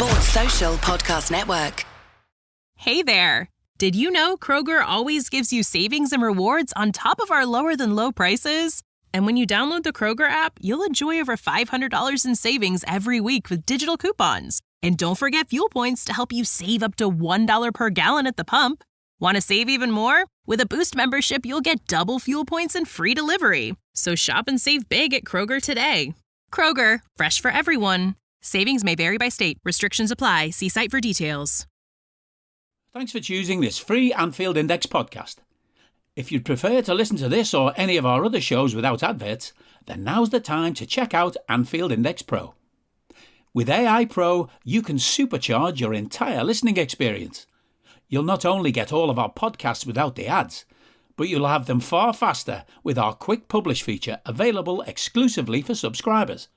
Sports Social Podcast Network. Hey there! Did you know Kroger always gives you savings and rewards on top of our lower-than-low prices? And when you download the Kroger app, you'll enjoy over $500 in savings every week with digital coupons. And don't forget fuel points to help you save up to $1 per gallon at the pump. Want to save even more? With a Boost membership, you'll get double fuel points and free delivery. So shop and save big at Kroger today. Kroger, fresh for everyone. Savings may vary by state. Restrictions apply. See site for details. Thanks for choosing this free Anfield Index podcast. If you'd prefer to listen to this or any of our other shows without adverts, then now's the time to check out Anfield Index Pro. With AI Pro, you can supercharge your entire listening experience. You'll not only get all of our podcasts without the ads, but you'll have them far faster with our Quick Publish feature available exclusively for subscribers.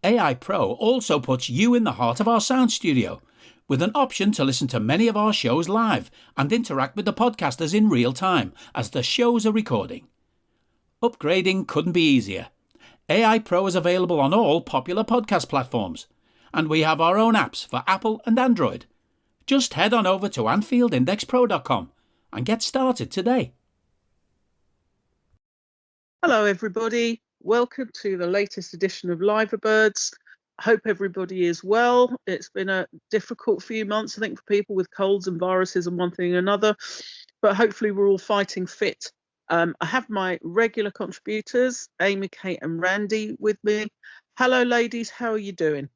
AI Pro also puts you in the heart of our sound studio, with an option to listen to many of our shows live and interact with the podcasters in real time as the shows are recording. Upgrading couldn't be easier. AI Pro is available on all popular podcast platforms, and we have our own apps for Apple and Android. Just head on over to AnfieldIndexPro.com and get started today. Hello everybody, welcome to the latest edition of Liverbirds. Hope everybody is well. It's been a difficult few months, I think, for people with colds and viruses and one thing and another, but hopefully we're all fighting fit. I have my regular contributors, Amy, Kate and Randy with me. Hello ladies, how are you doing?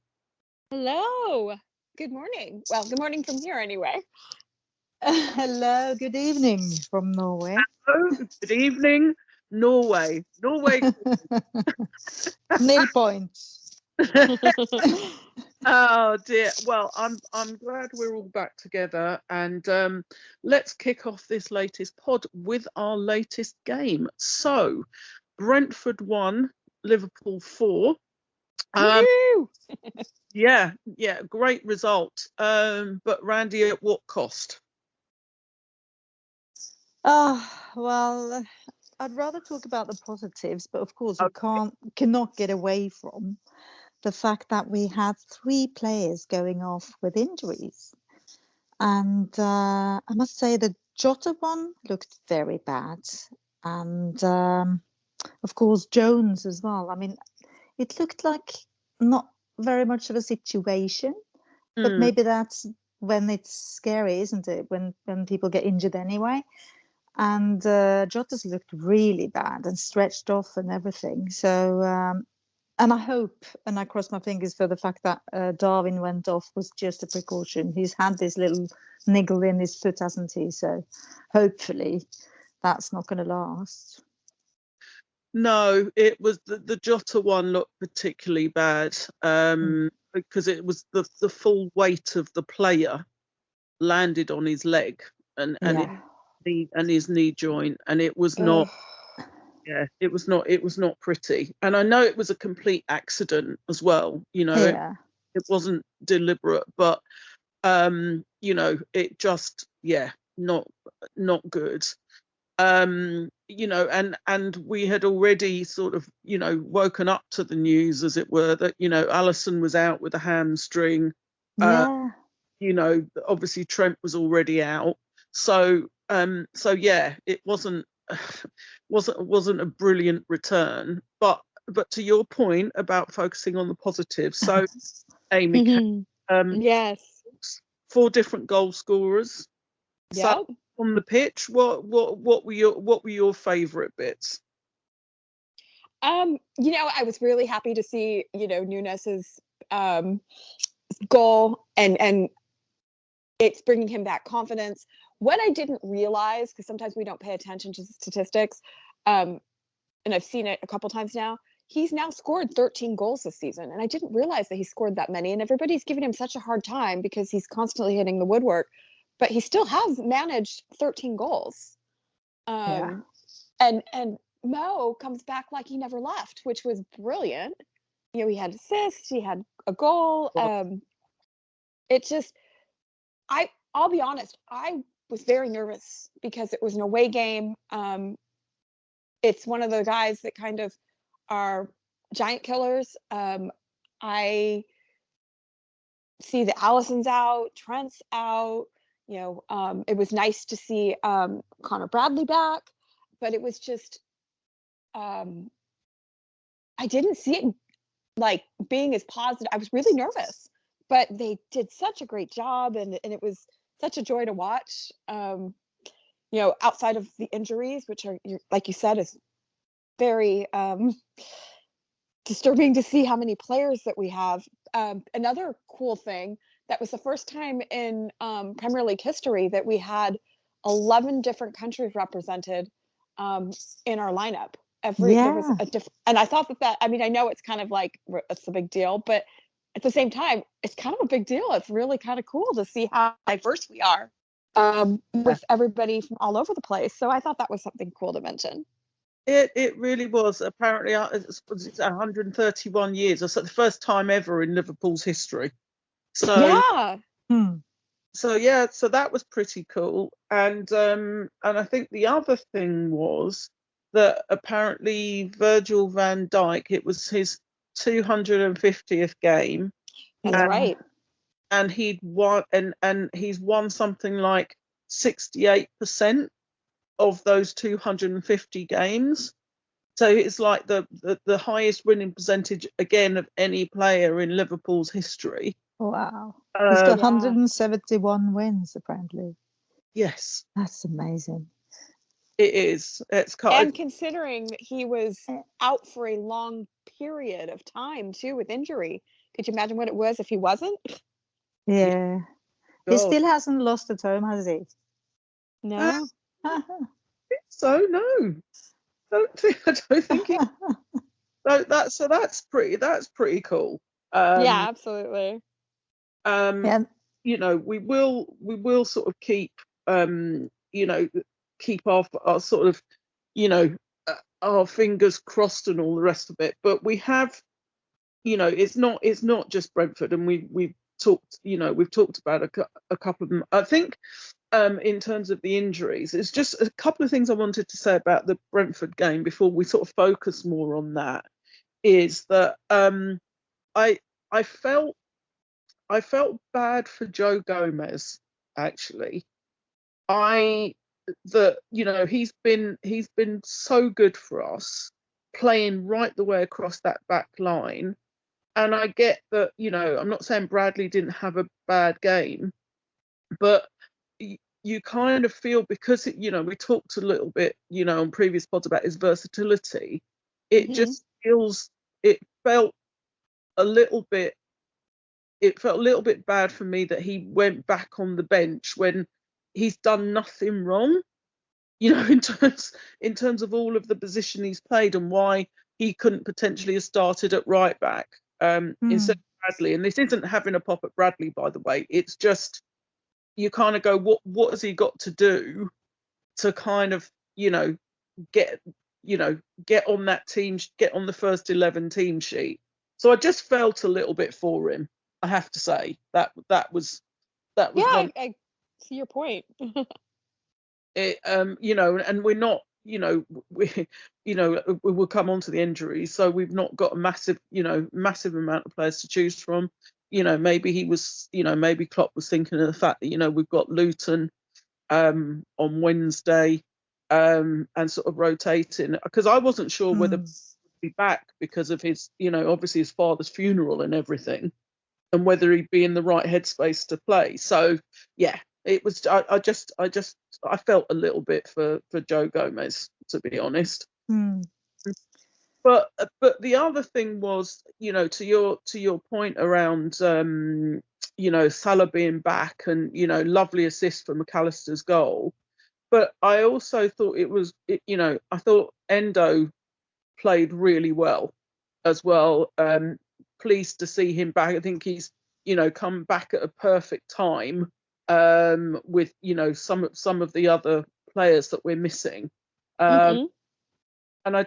Hello, good morning. Well, good morning from here anyway. Hello, good evening from Norway. Hello, good evening, Norway. Nil points. Oh dear. Well, I'm glad we're all back together, and let's kick off this latest pod with our latest game. So, Brentford 1, Liverpool 4. Yeah, great result. But Randy, at what cost? Well, I'd rather talk about the positives, but of course you cannot get away from the fact that we had 3 players going off with injuries. And I must say the Jota one looked very bad. And of course Jones as well. I mean, it looked like not very much of a situation, but maybe that's when it's scary, isn't it? When people get injured anyway. And Jota's looked really bad and stretched off and everything. So, and I hope, and I cross my fingers for the fact that Darwin went off was just a precaution. He's had this little niggle in his foot, hasn't he? So hopefully that's not going to last. No, it was the Jota one looked particularly bad because it was the full weight of the player landed on his leg and his knee joint, and it was not. Yeah, it was not pretty, and I know it was a complete accident as well. You know, it wasn't deliberate, but you know, it just not good. You know, and we had already sort of, you know, woken up to the news, as it were, that, you know, Alisson was out with a hamstring. You know, obviously Trent was already out, so it wasn't a brilliant return, but to your point about focusing on the positives. So Amy, yes, 4 different goal scorers. So on the pitch, what were your favourite bits? You know, I was really happy to see, you know, Nunes's goal, and it's bringing him back confidence. What I didn't realize, because sometimes we don't pay attention to statistics, and I've seen it a couple times now, he's now scored 13 goals this season, and I didn't realize that he scored that many, and everybody's giving him such a hard time because he's constantly hitting the woodwork, but he still has managed 13 goals. And Mo comes back like he never left, which was brilliant. You know, he had assists, he had a goal. It just, I'll be honest, I was very nervous because it was an away game. It's one of the guys that kind of are giant killers. I see that Allison's out, Trent's out. It was nice to see Connor Bradley back, but it was just I didn't see it like being as positive. I was really nervous, but they did such a great job, and it was such a joy to watch. Outside of the injuries, which are, like you said, is very disturbing to see how many players that we have. Another cool thing, that was the first time in Premier League history that we had 11 different countries represented in our lineup. There was a different, and I thought that, I mean, I know it's kind of like, it's a big deal, but at the same time, it's kind of a big deal. It's really kind of cool to see how diverse we are with everybody from all over the place. So I thought that was something cool to mention. It really was. Apparently, it's 131 years. It's the first time ever in Liverpool's history. So yeah. So that was pretty cool. And I think the other thing was that apparently Virgil van Dijk, it was his 250th game. That's right. And he'd won, and he's won something like 68% of those 250 games. So it's like the highest winning percentage again of any player in Liverpool's history. Wow. He's got 171 wins apparently. Yes. That's amazing. It is. And considering he was out for a long period of time too with injury, could you imagine what it was if he wasn't? Yeah. He still hasn't lost at home, has he? No. So no. I don't think he. That's pretty cool. Yeah, absolutely. We will sort of keep keep our sort of our fingers crossed and all the rest of it, but we have it's not just Brentford, and we've talked about a couple of them. I think in terms of the injuries, it's just a couple of things I wanted to say about the Brentford game before we sort of focus more on that. Is that I felt bad for Joe Gomez, actually. He's been so good for us, playing right the way across that back line. And I get that, I'm not saying Bradley didn't have a bad game, but you kind of feel, because we talked a little bit, on previous pods about his versatility. It just felt a little bit bad for me that he went back on the bench when he's done nothing wrong, in terms of all of the position he's played, and why he couldn't potentially have started at right back instead of Bradley. And this isn't having a pop at Bradley, by the way. It's just, you kind of go, what has he got to do to kind of get on that team, get on the first 11 team sheet. So I just felt a little bit for him, I have to say. That was yeah, I see your point. And we're not, we will come on to the injuries, so we've not got a massive amount of players to choose from. Maybe Klopp was thinking of the fact that we've got Luton on Wednesday, and sort of rotating, because I wasn't sure whether he'd be back because of his obviously his father's funeral and everything, and whether he'd be in the right headspace to play. So yeah, it was. I felt a little bit for Joe Gomez, to be honest. But the other thing was, to your point around Salah being back, and lovely assist for McAllister's goal. But I also thought I thought Endo played really well as well. Pleased to see him back. I think he's come back at a perfect time with some of the other players that we're missing. And I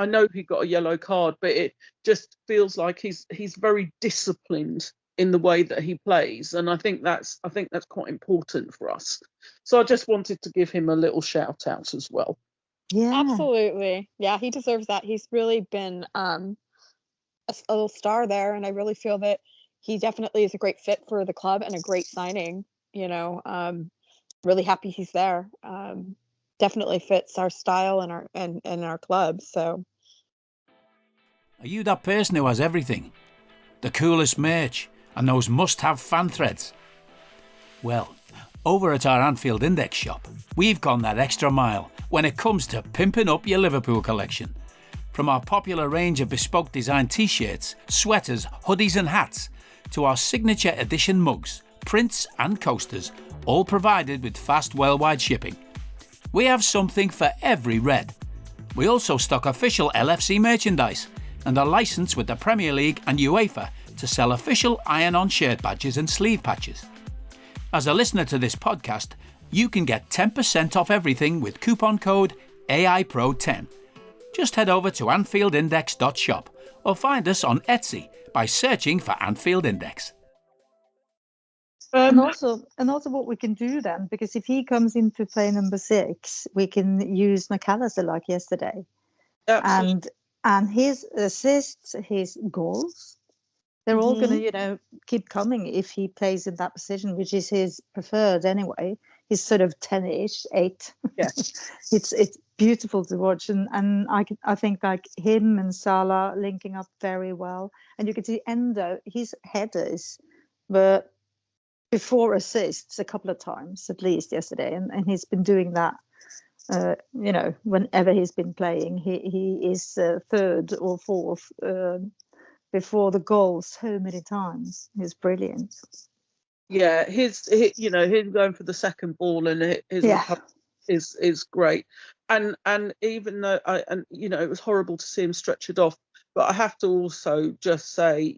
know he got a yellow card, but it just feels like he's very disciplined in the way that he plays, and I think that's quite important for us. So I just wanted to give him a little shout out as well. Yeah, absolutely. Yeah, he deserves that. He's really been a little star there, and I really feel that he definitely is a great fit for the club and a great signing. Really happy he's there. Definitely fits our style and our club. So, Are you that person who has everything? The coolest merch and those must-have fan threads? Well, over at our Anfield Index shop, we've gone that extra mile when it comes to pimping up your Liverpool collection. From our popular range of bespoke design t-shirts, sweaters, hoodies and hats, to our signature edition mugs, prints and coasters, all provided with fast worldwide shipping. We have something for every red. We also stock official LFC merchandise and are licensed with the Premier League and UEFA to sell official iron-on shirt badges and sleeve patches. As a listener to this podcast, you can get 10% off everything with coupon code AIPRO10. Just head over to AnfieldIndex.shop or find us on Etsy by searching for Anfield Index. And also what we can do then, because if he comes into play number 6, we can use McAllister like yesterday. Absolutely. And his assists, his goals, they're all going to, keep coming if he plays in that position, which is his preferred anyway. He's sort of 10-ish, 8. Yeah. It's beautiful to watch, and I think like him and Salah linking up very well. And you can see Endo, his headers were before assists a couple of times at least yesterday, and he's been doing that. Whenever he's been playing, he is third or fourth before the goal so many times. He's brilliant. Yeah, his going for the second ball and his is great. And even though it was horrible to see him stretch it off, but I have to also just say,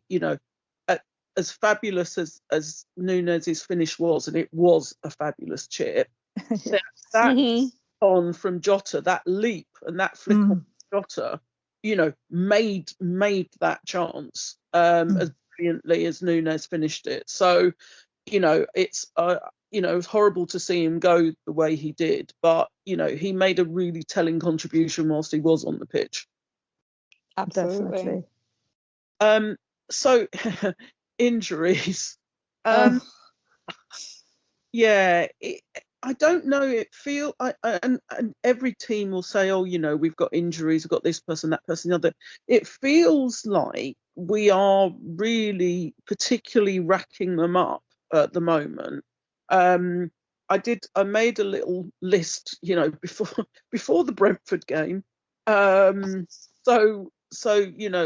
as fabulous as Nunez's finish was, and it was a fabulous chip, that on from Jota, that leap and that flick on Jota, made that chance as brilliantly as Nunez finished it. So, it's it was horrible to see him go the way he did, but he made a really telling contribution whilst he was on the pitch. Absolutely. So injuries. I don't know. And every team will say, "Oh, we've got injuries. We've got this person, that person, the other." It feels like we are really particularly racking them up at the moment. I made a little list, before the Brentford game. So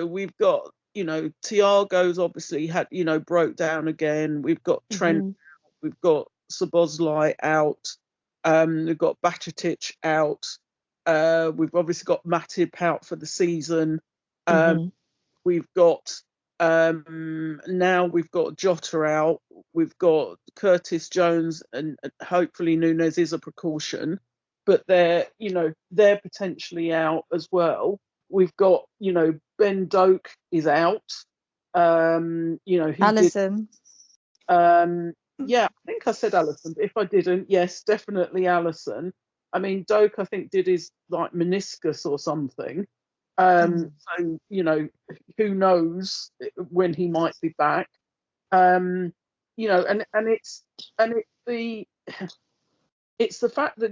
we've got, Thiago's obviously had, broke down again. We've got Trent, we've got Szoboszlai out, we've got Bajcetic out, we've obviously got Matip out for the season. We've got now we've got Jota out, we've got Curtis Jones, and hopefully Nunez is a precaution, but they're potentially out as well. We've got Ben Doak is out. Alisson. I think I said Alisson, but if I didn't, yes, definitely Alisson. I mean, Doak, I think, did his meniscus or something. So who knows when he might be back. And it's the fact that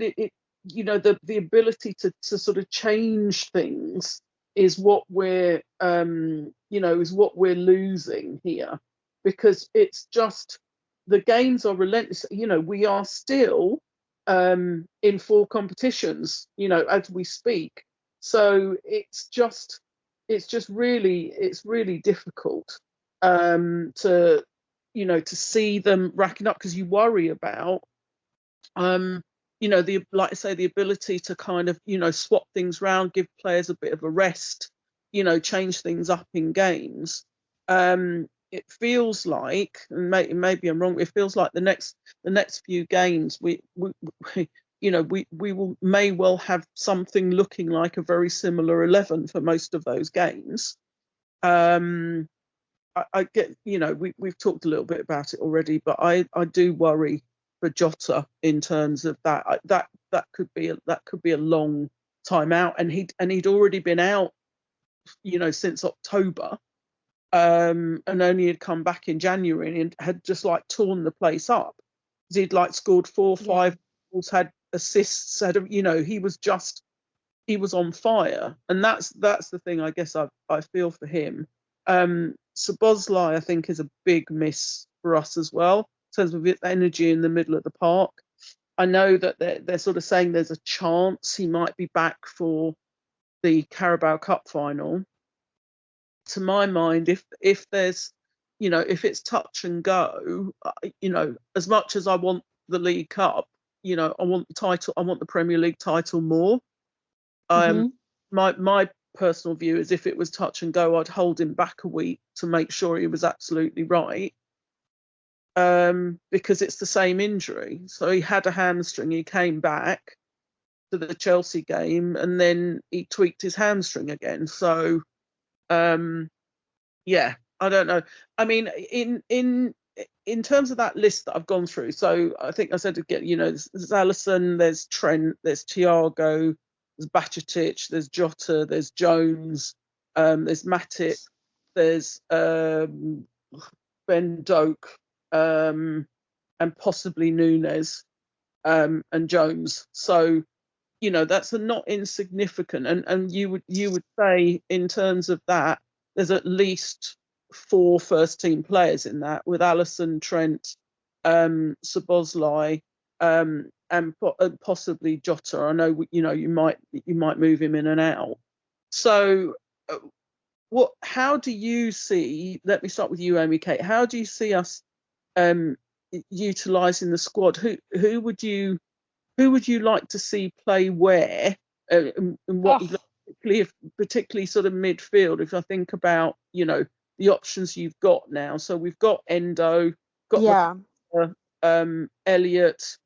the ability to sort of change things is what we're losing here, because it's just the games are relentless. We are still in 4 competitions, as we speak. So it's really difficult to see them racking up, because you worry about the ability to kind of swap things around, give players a bit of a rest, change things up in games. It feels like, and maybe I'm wrong, it feels like the next few games we may well have something looking like a very similar 11 for most of those games. I get, we've talked a little bit about it already, but I do worry for Jota in terms of that. That could be a long time out, and he'd already been out, since October. and only had come back in January and had just like torn the place up. He'd like scored 4-5 goals, had assists, he was on fire, and that's the thing I guess I feel for him. Szoboszlai, I think, is a big miss for us as well in terms of his energy in the middle of the park. I know that they're sort of saying there's a chance he might be back for the Carabao Cup final. To my mind, if there's, if it's touch and go, as much as I want the League Cup, I want the title, I want the Premier League title more. My personal view is if it was touch and go, I'd hold him back a week to make sure he was absolutely right. Because it's the same injury. So he had a hamstring, he came back to the Chelsea game, and then he tweaked his hamstring again. So yeah, I don't know. I mean, in terms of that list that I've gone through, so I think I said again, there's Alisson, there's Trent, there's Thiago, there's Bajcetic, there's Jota, there's Jones, there's Matip, there's Ben Doak, and possibly Nunes, and Jones. So, that's a not insignificant. And you would say in terms of that, there's at least 4 first team players in that, with Alisson, Trent, Szoboszlai, and possibly Jota. I know, you might move him in and out. So, how do you see? Let me start with you, Amy Kate. How do you see us utilising the squad? Who would you like to see play where, and what? Particularly sort of midfield. If I think about the options you've got now, so we've got Endo, got Elliott,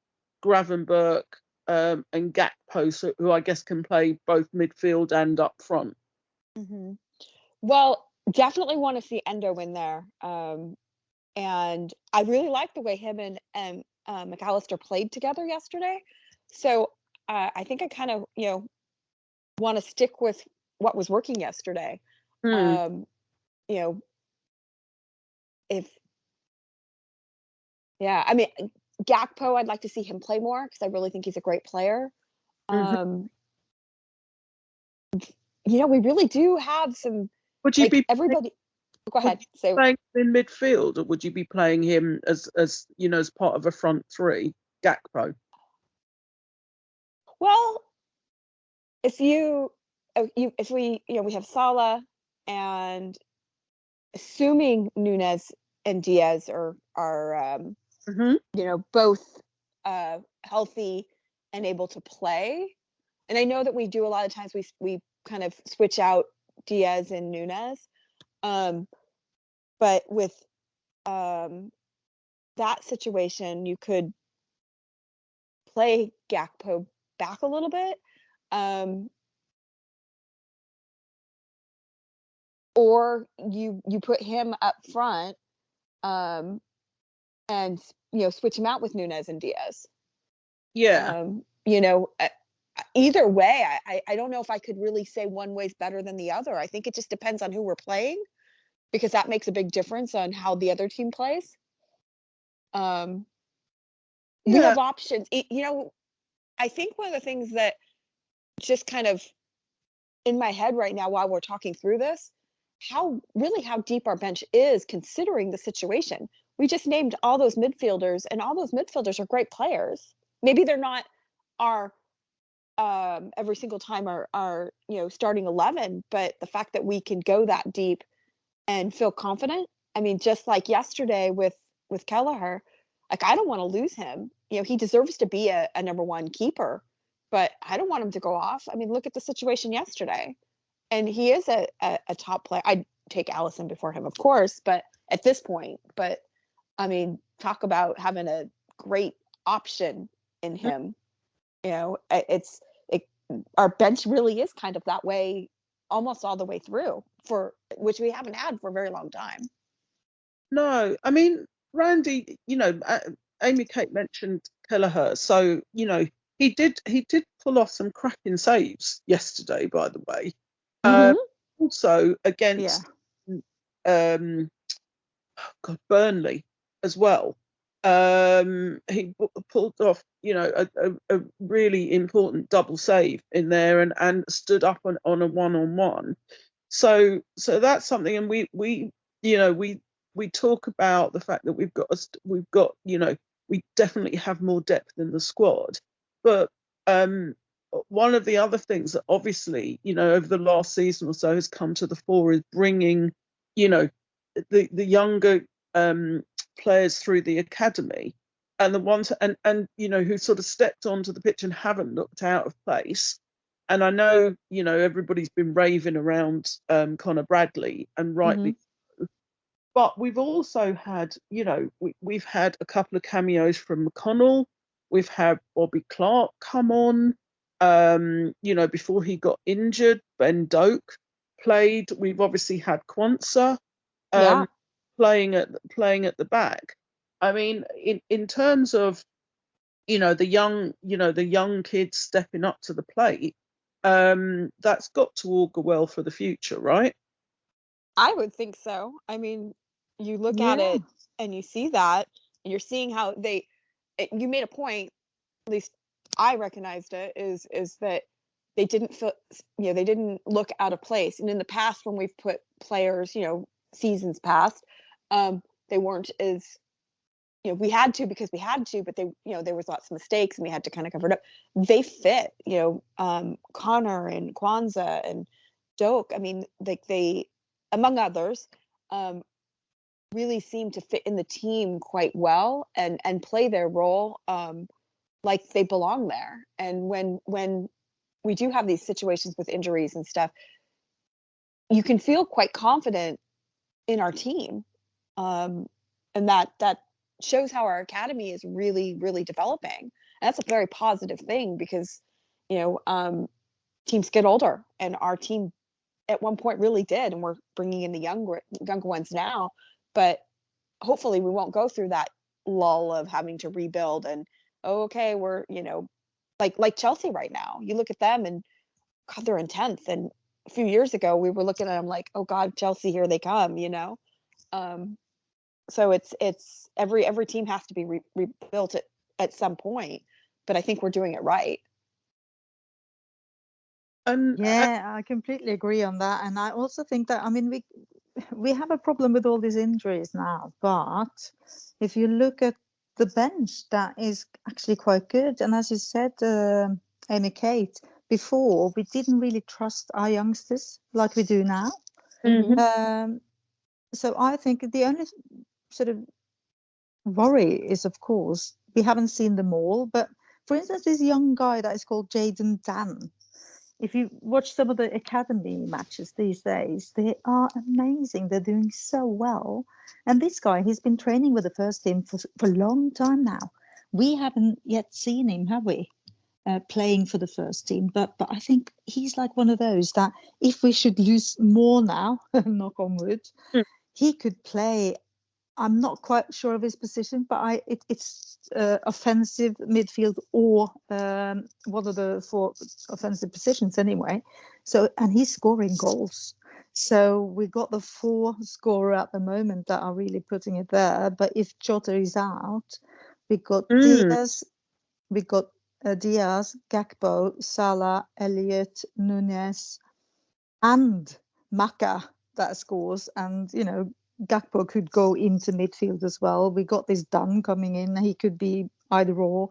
Gravenberch, and Gakpo, who I guess can play both midfield and up front. Well, definitely want to see Endo in there, and I really like the way him and McAllister played together yesterday. So I think I kind of want to stick with what was working yesterday. I mean, Gakpo, I'd like to see him play more because I really think he's a great player. We really do have some. Would you be everybody? Go ahead. Say playing in midfield, or would you be playing him as part of a front three, Gakpo? Well, if we have Salah, and assuming Nunes and Diaz are both healthy and able to play, and I know that we do a lot of times we kind of switch out Diaz and Nunes, but with that situation, you could play Gakpo back a little bit, or you put him up front, and switch him out with Nunes and Diaz. Either way, I don't know if I could really say one way's better than the other. I think it just depends on who we're playing, because that makes a big difference on how the other team plays. We have options. I think one of the things that just kind of in my head right now while we're talking through this, how deep our bench is considering the situation. We just named all those midfielders, and all those midfielders are great players. Maybe they're not our every single time our starting 11, but the fact that we can go that deep and feel confident. I mean, just like yesterday with Kelleher, like, I don't want to lose him. He deserves to be a number one keeper, but I don't want him to go off. I mean, look at the situation yesterday. And he is a top player. I'd take Alisson before him, of course, but at this point. But, I mean, talk about having a great option in him. Our bench really is kind of that way almost all the way through, for which we haven't had for a very long time. No, I mean, Randy, Amy Kate mentioned Kelleher. So, he did pull off some cracking saves yesterday, by the way. Also against Burnley as well. He pulled off, a really important double save in there, and stood up on a one-on-one. So that's something, and we talk about the fact that we definitely have more depth in the squad, but one of the other things that obviously, over the last season or so has come to the fore is bringing, the younger players through the academy, and the ones and who sort of stepped onto the pitch and haven't looked out of place. And I know, everybody's been raving around Connor Bradley, and rightly so. But we've also had, we've had a couple of cameos from McConnell. We've had Bobby Clark come on, before he got injured. Ben Doak played. We've obviously had Kwanzaa playing at the back. I mean, in terms of, the young kids stepping up to the plate, that's got to augur well for the future, right? I would think so. I mean, you look at it and you see that, and you're seeing how you made a point, at least I recognized it, is that they didn't feel, they didn't look out of place. And in the past, when we've put players, seasons past, they weren't as, we had to because we had to, but they, there was lots of mistakes and we had to kind of cover it up. They fit, Connor and Kwanzaa and Doak. I mean, they, among others, really seem to fit in the team quite well and play their role like they belong there. And when we do have these situations with injuries and stuff, you can feel quite confident in our team, and that shows how our academy is really, really developing. And that's a very positive thing because, teams get older, and our team at one point really did, and we're bringing in the younger ones now. But hopefully we won't go through that lull of having to rebuild and, okay, we're, like Chelsea right now. You look at them and, God, they're in 10th. And a few years ago, we were looking at them like, oh God, Chelsea, here they come, So it's every team has to be rebuilt at some point, but I think we're doing it right. Yeah, I completely agree on that. And I also think that, I mean, we have a problem with all these injuries now, but if you look at the bench, that is actually quite good. And as you said, Amy Kate, before, we didn't really trust our youngsters like we do now. Mm-hmm. So I think the only sort of worry is, of course, we haven't seen them all. But for instance, this young guy that is called Jaden Dan, if you watch some of the academy matches these days, they are amazing. They're doing so well. And this guy, he's been training with the first team for a long time now. We haven't yet seen him, have we, playing for the first team? But I think he's like one of those that if we should lose more now, knock on wood, he could play. I'm not quite sure of his position, but it's offensive midfield or one of the 4 offensive positions anyway. So, and he's scoring goals. So we got the 4 scorer at the moment that are really putting it there. But if Jota is out, we got Diaz, Gakpo, Salah, Elliott, Nunez, and Maka that scores, and Gakpo could go into midfield as well. We got this Dunn coming in. He could be either or.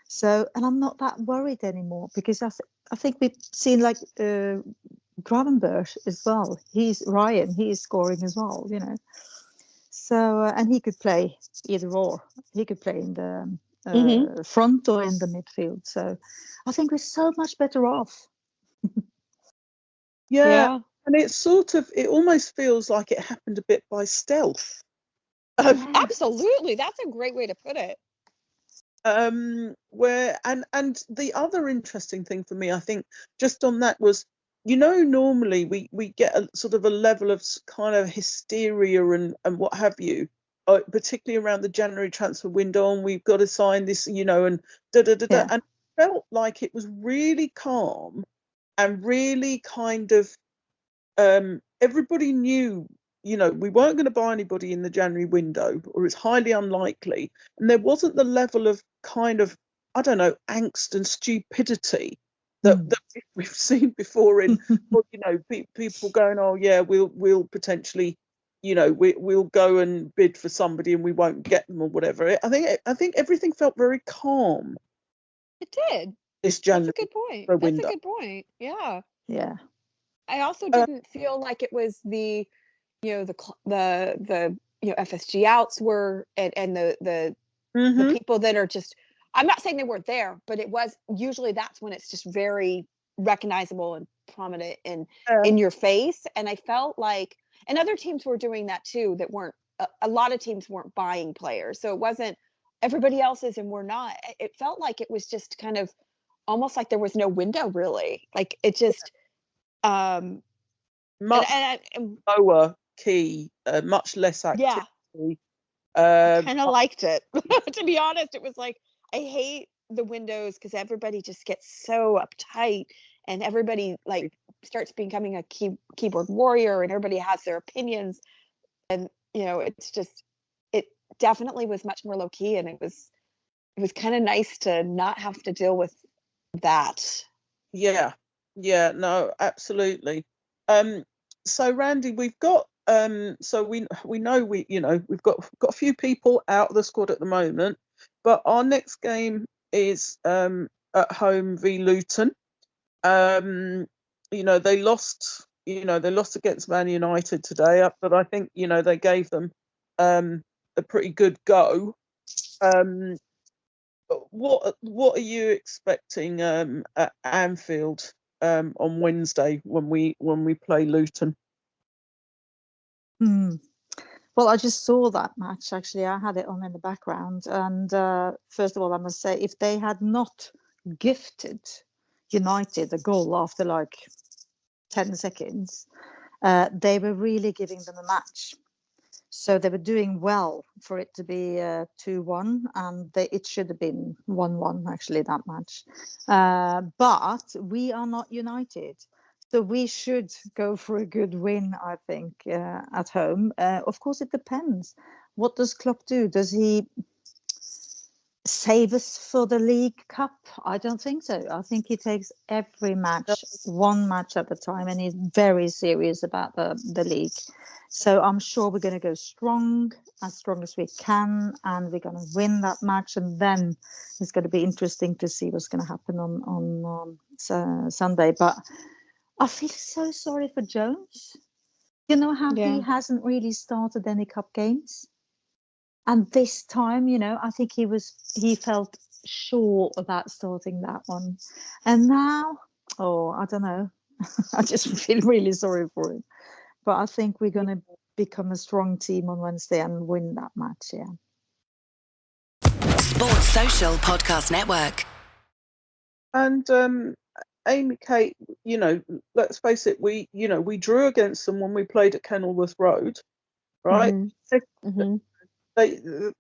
So, and I'm not that worried anymore because I think we've seen like Gravenberch as well. He is scoring as well, So, and he could play either or. He could play in the front or in the midfield. So I think we're so much better off. Yeah. And it almost feels like it happened a bit by stealth. Absolutely. That's a great way to put it. Where and the other interesting thing for me, I think, just on that was, normally we get a sort of a level of kind of hysteria and what have you, particularly around the January transfer window, and we've got to sign this, and and it felt like it was really calm and really kind of everybody knew we weren't going to buy anybody in the January window, or it's highly unlikely. And there wasn't the level of kind of, I don't know, angst and stupidity that we've seen before in, people going, oh yeah, we'll potentially, we'll go and bid for somebody and we won't get them or whatever. I think everything felt very calm. It did. This January. That's a good point. Window. That's a good point. Yeah. Yeah. I also didn't feel like it was the FSG outs were and the people that are just, I'm not saying they weren't there, but it was usually that's when it's just very recognizable and prominent in your face. And I felt like, and other teams were doing that too, that weren't, a lot of teams weren't buying players. So it wasn't everybody else's and we're not. It felt like it was just kind of almost like there was no window really. Like it just, much lower key, much less activity. Yeah. I kind of liked it. To be honest, it was like, I hate the windows because everybody just gets so uptight and everybody like starts becoming a keyboard warrior and everybody has their opinions. And, it's just, it definitely was much more low key, and it was kind of nice to not have to deal with that. Yeah. Yeah, no, absolutely. So Randy, we've got so we know we've got a few people out of the squad at the moment, but our next game is at home v Luton. They lost against Man United today, but I think they gave them a pretty good go. What are you expecting at Anfield on Wednesday when we play Luton? Well, I just saw that match. Actually, I had it on in the background. And first of all, I must say, if they had not gifted United a goal after like 10 seconds, they were really giving them a match. So they were doing well for it to be 2-1, and it should have been 1-1, actually, that match. But we are not United. So we should go for a good win, I think, at home. Of course, it depends. What does Klopp do? Does he save us for the League Cup? I don't think so. I think he takes every match, one match at a time, and he's very serious about the league. So I'm sure we're going to go as strong as we can, and we're going to win that match. And then it's going to be interesting to see what's going to happen on Sunday. But I feel so sorry for Jones. You know how he hasn't really started any cup games? And this time, I think he felt sure about starting that one. And now, I don't know. I just feel really sorry for him. But I think we're going to become a strong team on Wednesday and win that match, yeah. Sports Social Podcast Network. And Amy Kate, let's face it, we drew against them when we played at Kenilworth Road, right? Mm-hmm.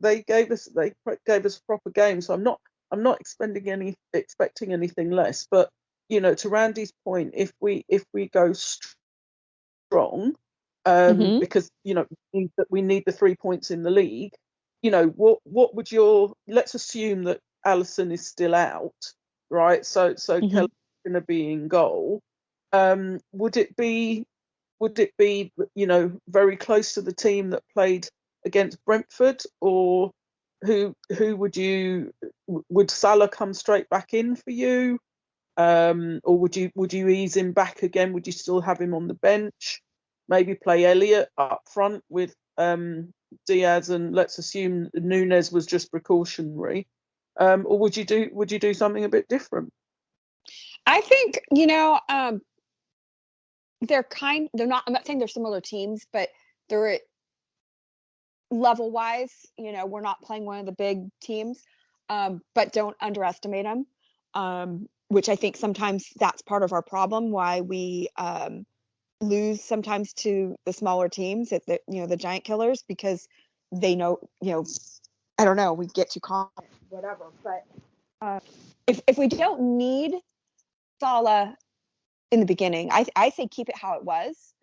They gave us a proper game, so I'm not expecting anything less. But to Randy's point, if we go strong, because we need the 3 points in the league. What would let's assume that Alisson is still out, right? So Kelly's going to be in goal. Would it be very close to the team that played against Brentford, or who would Salah come straight back in for you, or would you ease him back again? Would you still have him on the bench? Maybe play Elliott up front with Diaz, and let's assume Nunes was just precautionary, or would you do something a bit different? I think they're not. I'm not saying they're similar teams, but they're level wise. We're not playing one of the big teams, but don't underestimate them. Which I think sometimes that's part of our problem. Why we lose sometimes to the smaller teams, the giant killers, because they know, I don't know, we get too confident, whatever. But if we don't need Salah in the beginning, I say keep it how it was.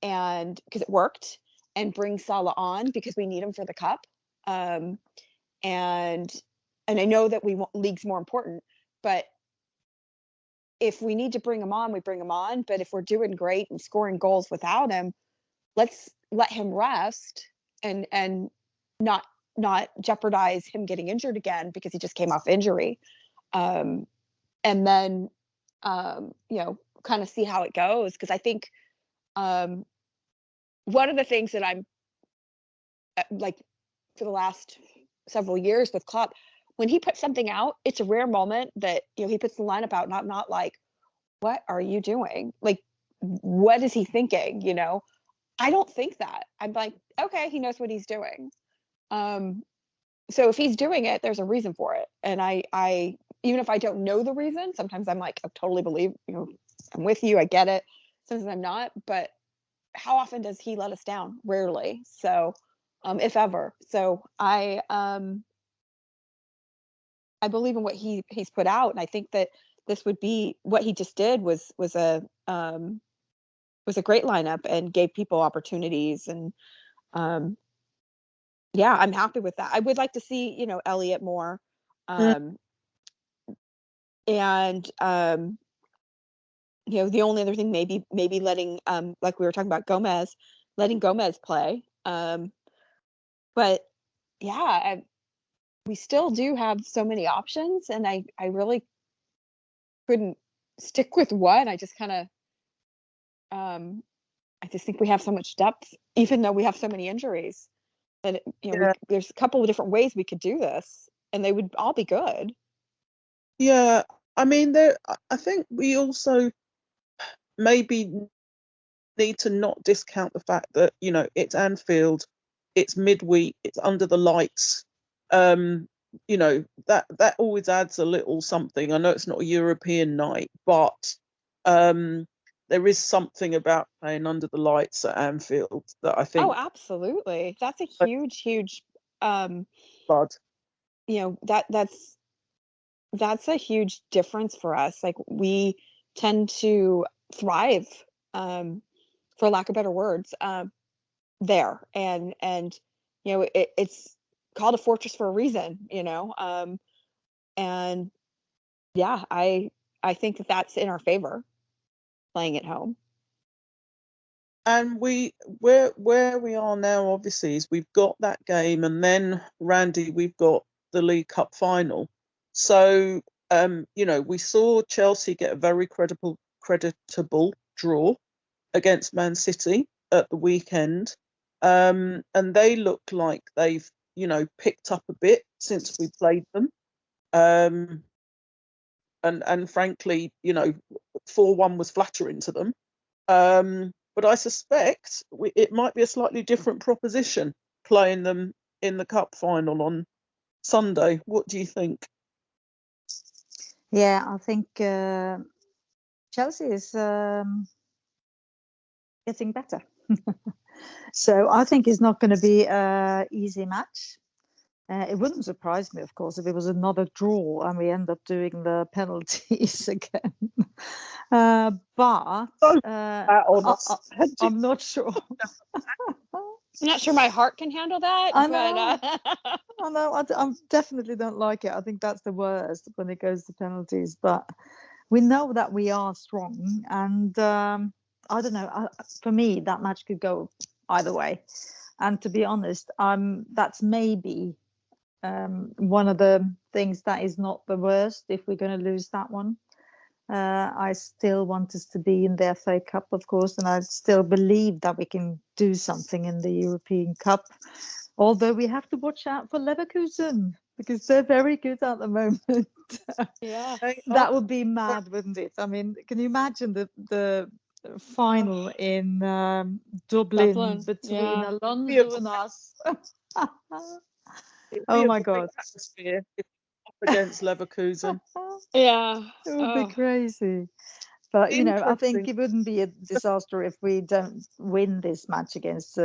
and because it worked, and bring Salah on because we need him for the cup. And I know that league's more important, but if we need to bring him on, we bring him on. But if we're doing great and scoring goals without him, let's let him rest and not jeopardize him getting injured again because he just came off injury. And then kind of see how it goes, because I think one of the things that I'm like for the last several years with Klopp, when he puts something out, it's a rare moment that he puts the lineup out, not like, what are you doing? Like, what is he thinking? I don't think that. I'm like, okay, he knows what he's doing. So if he's doing it, there's a reason for it. And I even if I don't know the reason, sometimes I'm like, I totally believe, I'm with you, I get it. Sometimes I'm not, but how often does he let us down? Rarely. So, if ever. So I believe in what he's put out, and I think that this would be what he just did was a great lineup and gave people opportunities, and yeah, I'm happy with that. I would like to see Elliot more, and the only other thing maybe letting like we were talking about letting Gomez play, but yeah, we still do have so many options, and I really couldn't stick with one. I just kind of I just think we have so much depth, even though we have so many injuries, that there's a couple of different ways we could do this, and they would all be good. Yeah, I mean, I think we also maybe need to not discount the fact that it's Anfield, it's midweek, it's under the lights. That always adds a little something. I know it's not a European night, but there is something about playing under the lights at Anfield that I think. Oh, absolutely. That's a huge But that's a huge difference for us. Like, we tend to thrive, for lack of better words, there, and it's called a fortress for a reason, and yeah, I think that's in our favor, playing at home. And where we are now, obviously, is we've got that game, and then, Randy, we've got the League Cup final. So we saw Chelsea get a very creditable draw against Man City at the weekend, and they look like they've picked up a bit since we played them, and frankly 4-1 was flattering to them, but I suspect it might be a slightly different proposition playing them in the cup final on Sunday. What do you think? Yeah, I think Chelsea is getting better. So I think it's not going to be an easy match. It wouldn't surprise me, of course, if it was another draw and we end up doing the penalties again. But I'm not sure. I'm not sure my heart can handle that. I know. I definitely don't like it. I think that's the worst when it goes to penalties. But we know that we are strong, and I don't know. For me, that match could go either way. And to be honest, that's maybe one of the things that is not the worst if we're going to lose that one. I still want us to be in the FA Cup, of course, and I still believe that we can do something in the European Cup. Although we have to watch out for Leverkusen, because they're very good at the moment. Yeah, that would be mad, wouldn't it? I mean, can you imagine the final in Dublin between Alonso and us? Oh my God! Atmosphere against Leverkusen. Yeah, it would be crazy. But I think it wouldn't be a disaster if we don't win this match against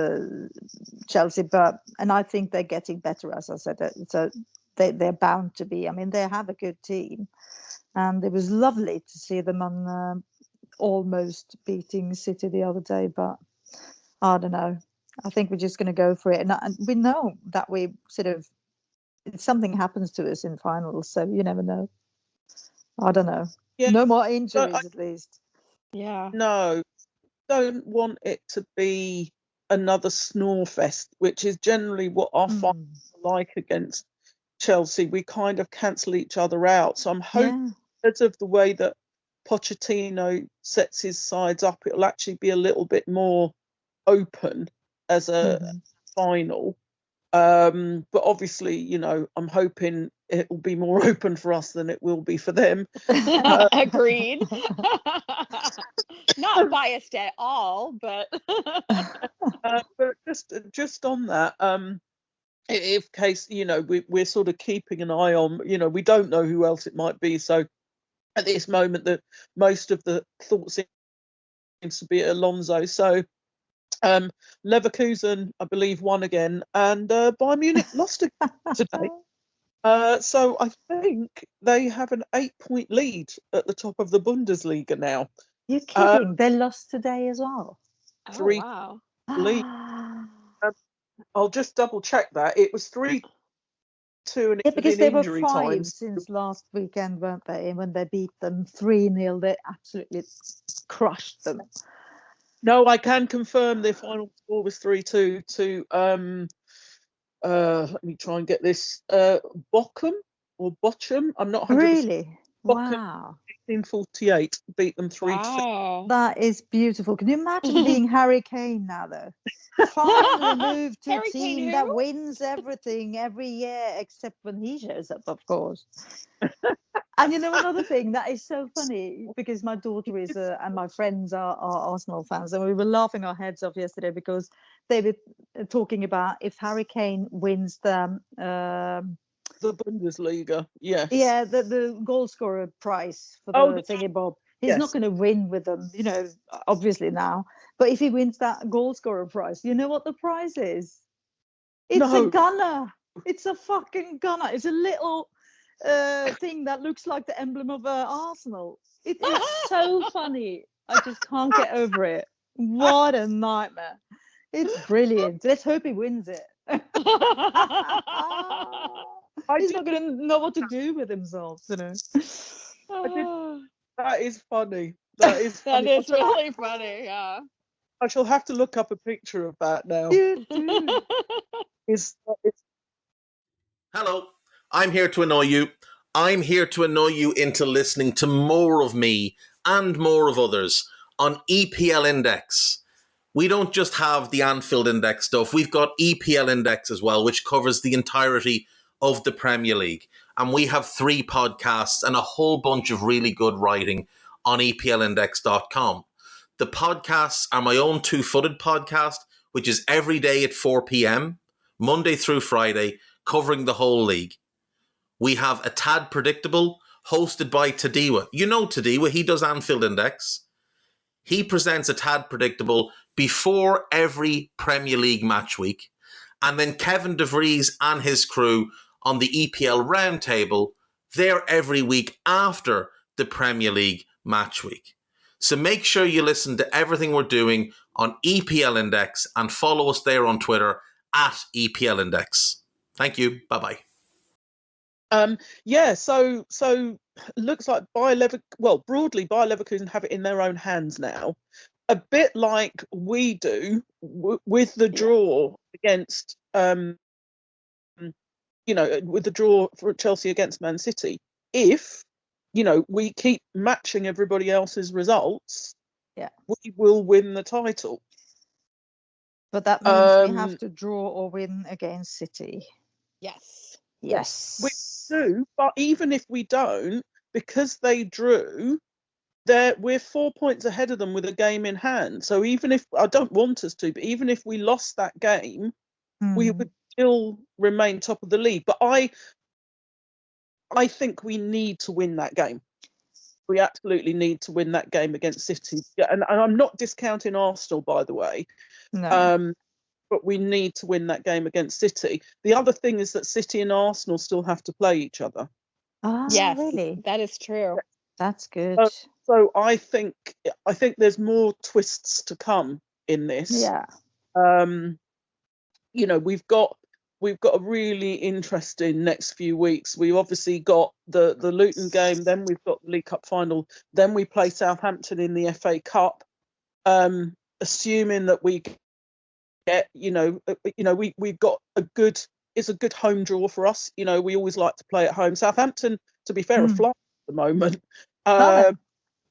Chelsea. And I think they're getting better, as I said. So they're bound to be. I mean, they have a good team, and it was lovely to see them on almost beating City the other day. But I don't know. I think we're just going to go for it. And we know that we sort of, something happens to us in finals, so you never know. I don't know. Yeah. No more injuries, at least. Yeah. No, don't want it to be another snore fest, which is generally what our finals are like against Chelsea. We kind of cancel each other out. So I'm hoping, because of the way that Pochettino sets his sides up, it'll actually be a little bit more open as a final. But obviously, you know, I'm hoping it will be more open for us than it will be for them. Agreed. Not biased at all, but But just on that, if case, you know, we're sort of keeping an eye on, you know, we don't know who else it might be. So at this moment, that most of the thought seems to be Alonso. So Leverkusen, I believe, won again, and Bayern Munich lost again today. So I think they have an 8-point lead at the top of the Bundesliga now. You're kidding? They lost today as well. Three wow. lead. I'll just double check that. It was 3-2, and it because was they in were injury 5 time. since last weekend, weren't they? And when they beat them 3-0, they absolutely crushed them. No, I can confirm their final score was 3-2 to let me try and get this, Bochum or Bochum. I'm not 100%. Really? Bochum, Wow. 1848, beat them 3-2. Wow. That is beautiful. Can you imagine being Harry Kane now, though? Finally moved to Harry a Kane team who? that wins everything every year, except when he shows up, of course. And you know, another thing that is so funny, because my daughter is, and my friends are Arsenal fans, and we were laughing our heads off yesterday because they were talking about if Harry Kane wins the Bundesliga, yes. Yeah, the goal scorer prize for the thingy bob. He's not going to win with them, you know, obviously now. But if he wins that goal scorer prize, you know what the prize is? It's a gunner. It's a fucking gunner. It's a little thing that looks like the emblem of Arsenal. It is so funny. I just can't get over it. What a nightmare. It's brilliant. Let's hope he wins it. He's not going to know what to do with himself, you know. That is funny. That is funny. That is really funny, yeah. I shall have to look up a picture of that now. Hello, I'm here to annoy you. I'm here to annoy you into listening to more of me and more of others on EPL Index. We don't just have the Anfield Index stuff. We've got EPL Index as well, which covers the entirety of the Premier League. And we have 3 podcasts and a whole bunch of really good writing on EPLindex.com. The podcasts are my own two-footed podcast, which is every day at 4 p.m., Monday through Friday, covering the whole league. We have A Tad Predictable, hosted by Tadiwa. You know Tadiwa, he does Anfield Index. He presents A Tad Predictable before every Premier League match week. And then Kevin DeVries and his crew on the EPL Roundtable, they're every week after the Premier League match week. So make sure you listen to everything we're doing on EPL Index and follow us there on Twitter at EPL Index. Thank you. Bye-bye. Yeah, so looks like broadly Bayer Leverkusen have it in their own hands now, a bit like we do with the draw against with the draw for Chelsea against Man City. If we keep matching everybody else's results, we will win the title. But that means we have to draw or win against City. Yes. We do, but even if we don't, because they drew, we're 4 points ahead of them with a game in hand. So even if, I don't want us to, but even if we lost that game, we would still remain top of the league. But I think we need to win that game. We absolutely need to win that game against City. And I'm not discounting Arsenal, by the way. No. But we need to win that game against City. The other thing is that City and Arsenal still have to play each other. Oh, yes, really? That is true. That's good. So I think there's more twists to come in this. Yeah. We've got a really interesting next few weeks. We've obviously got the Luton game, then we've got the League Cup final, then we play Southampton in the FA Cup. Assuming that we get, we've got it's a good home draw for us. We always like to play at home. Southampton, to be fair, are flying at the moment.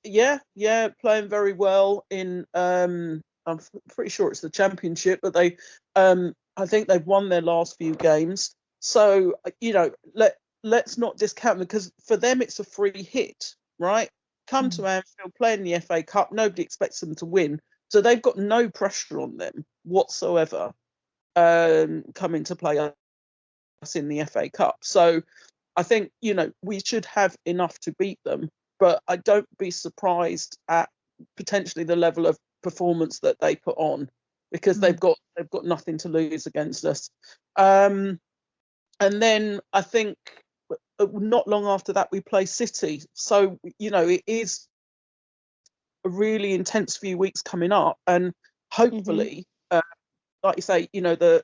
Yeah, playing very well in. I'm pretty sure it's the Championship, but I think they've won their last few games. So let's not discount them, because for them it's a free hit, right? Come to Anfield, play in the FA Cup. Nobody expects them to win, so they've got no pressure on them whatsoever. Coming to play us in the FA Cup, so I think we should have enough to beat them. But I don't be surprised at potentially the level of performance that they put on, because they've got nothing to lose against us. And then I think not long after that we play City. So it is a really intense few weeks coming up, and hopefully, like you say, the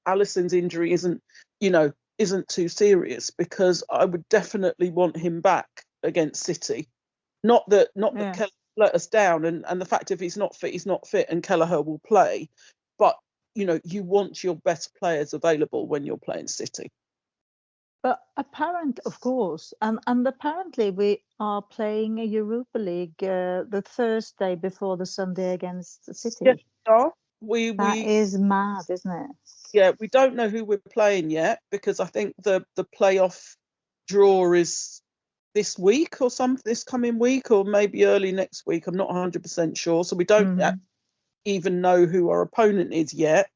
Alisson's injury isn't too serious, because I would definitely want him back against City. Not that Kelleher let us down, and the fact if he's not fit, and Kelleher will play. But you want your best players available when you're playing City. But of course, and apparently we are playing a Europa League the Thursday before the Sunday against the City. Yes, that is mad, isn't it? Yeah, we don't know who we're playing yet, because I think the playoff draw is this week or this coming week, or maybe early next week. I'm not 100% sure. So we don't even know who our opponent is yet.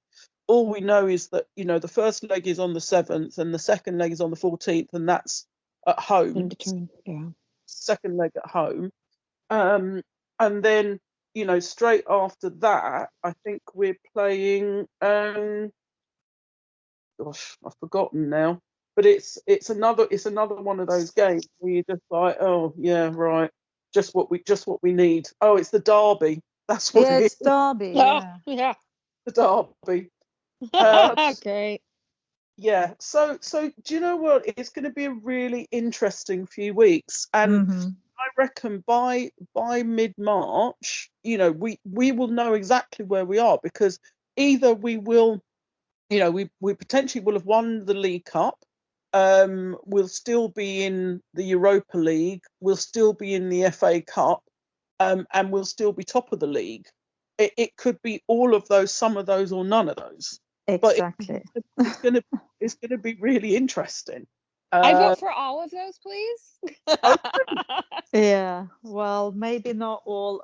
All we know is that, the first leg is on the 7th and the second leg is on the 14th, and that's at home. Second leg at home. And then, straight after that, I think we're playing, gosh, I've forgotten now. But it's another one of those games where you're just like, oh yeah, right, just what we need. Oh, it's the derby. That's what it is. It's derby. Yeah. The derby. Great. Yeah. So do you know what? It's going to be a really interesting few weeks, and I reckon by mid-March, we will know exactly where we are, because either we will, we potentially will have won the League Cup. We'll still be in the Europa League, we'll still be in the FA Cup, and we'll still be top of the league. It could be all of those, some of those, or none of those. Exactly. But it's gonna be really interesting. I vote for all of those, please. Yeah, well, maybe not all.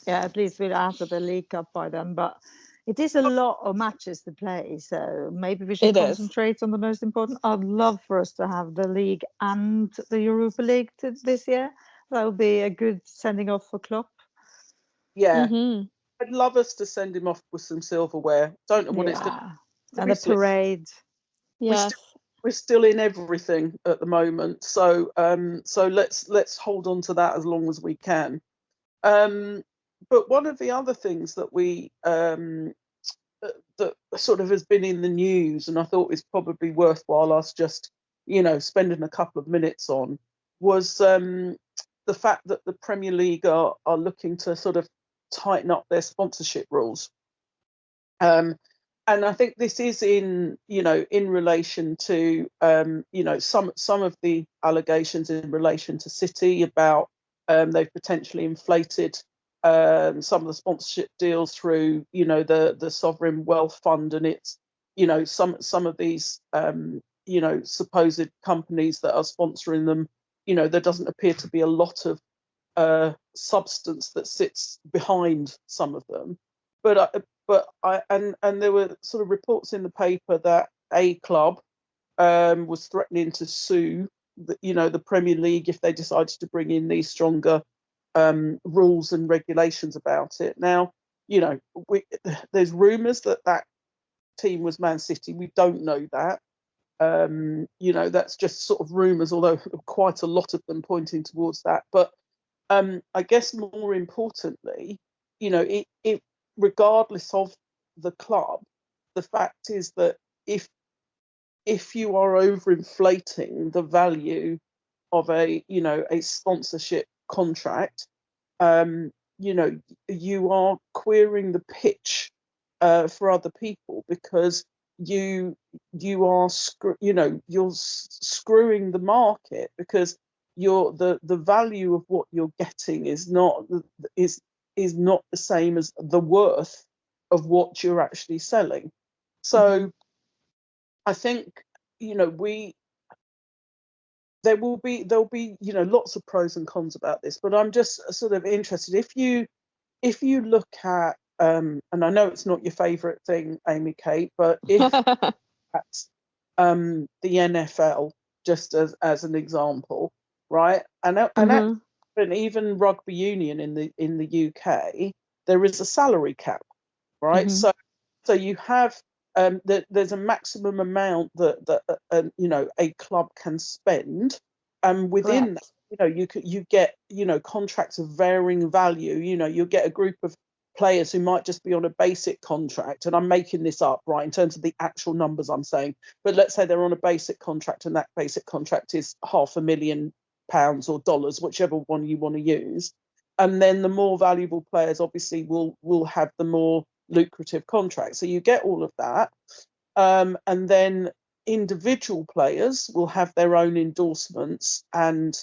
At least we're out of the League Cup by then. But it is a lot of matches to play, so maybe we should concentrate on the most important. I'd love for us to have the league and the Europa League this year. That would be a good sending off for Klopp. Yeah, I'd love us to send him off with some silverware. Don't know what it's going to be. And a parade. Yes. We're still in everything at the moment, so let's hold on to that as long as we can. But one of the other things that we that sort of has been in the news, and I thought is probably worthwhile us just spending a couple of minutes on, was the fact that the Premier League are looking to sort of tighten up their sponsorship rules. And I think this is in relation to some of the allegations in relation to City about they've potentially inflated some of the sponsorship deals through the sovereign wealth fund, and it's some of these supposed companies that are sponsoring them. There doesn't appear to be a lot of substance that sits behind some of them, but there were sort of reports in the paper that a club was threatening to sue the Premier League if they decided to bring in these stronger rules and regulations about it. Now, there's rumours that team was Man City. We don't know that. That's just sort of rumours, although quite a lot of them pointing towards that. But I guess more importantly, it regardless of the club, the fact is that if you are overinflating the value of a sponsorship contract, you are queering the pitch for other people, because you're screwing the market, because the value of what you're getting is not the same as the worth of what you're actually selling. So I think there'll be lots of pros and cons about this, but I'm just sort of interested, if you look at and I know it's not your favorite thing, Amy Kate, but if at the NFL, just as an example, right, and even rugby union in the UK, there is a salary cap, right? So you have there's a maximum amount that a club can spend, and within that, you get contracts of varying value. You'll get a group of players who might just be on a basic contract, and I'm making this up, right, in terms of the actual numbers I'm saying, but let's say they're on a basic contract, and that basic contract is £500,000 or dollars, whichever one you want to use, and then the more valuable players obviously will have the more lucrative contract. So you get all of that, and then individual players will have their own endorsements and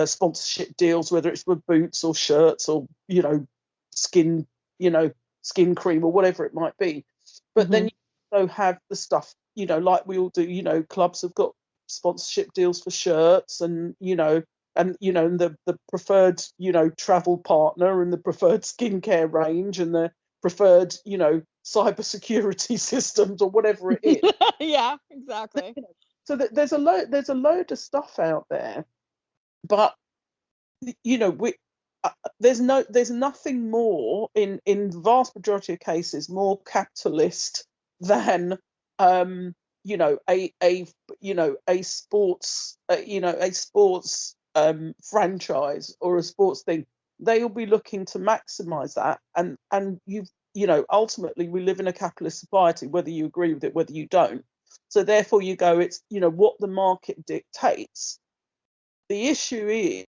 sponsorship deals, whether it's with boots or shirts or skin cream or whatever it might be. But then you also have the stuff like we all do. Clubs have got sponsorship deals for shirts, and the preferred travel partner, and the preferred skincare range, and the preferred cybersecurity systems, or whatever it is. Yeah, exactly. So there's a load of stuff out there, but there's nothing more in the vast majority of cases more capitalist than a sports franchise or a sports thing. They'll be looking to maximize that, and ultimately we live in a capitalist society, whether you agree with it, whether you don't. So therefore you go, it's what the market dictates. The issue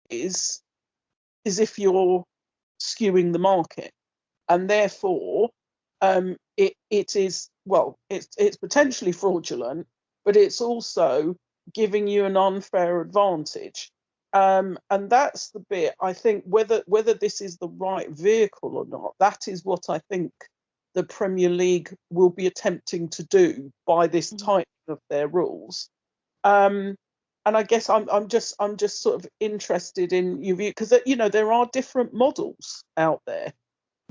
is if you're skewing the market, and therefore it is, well, it's potentially fraudulent, but it's also giving you an unfair advantage, and that's the bit, I think, whether this is the right vehicle or not, that is what I think the Premier League will be attempting to do by this tightening of their rules. And I guess I'm just sort of interested in your view, because there are different models out there.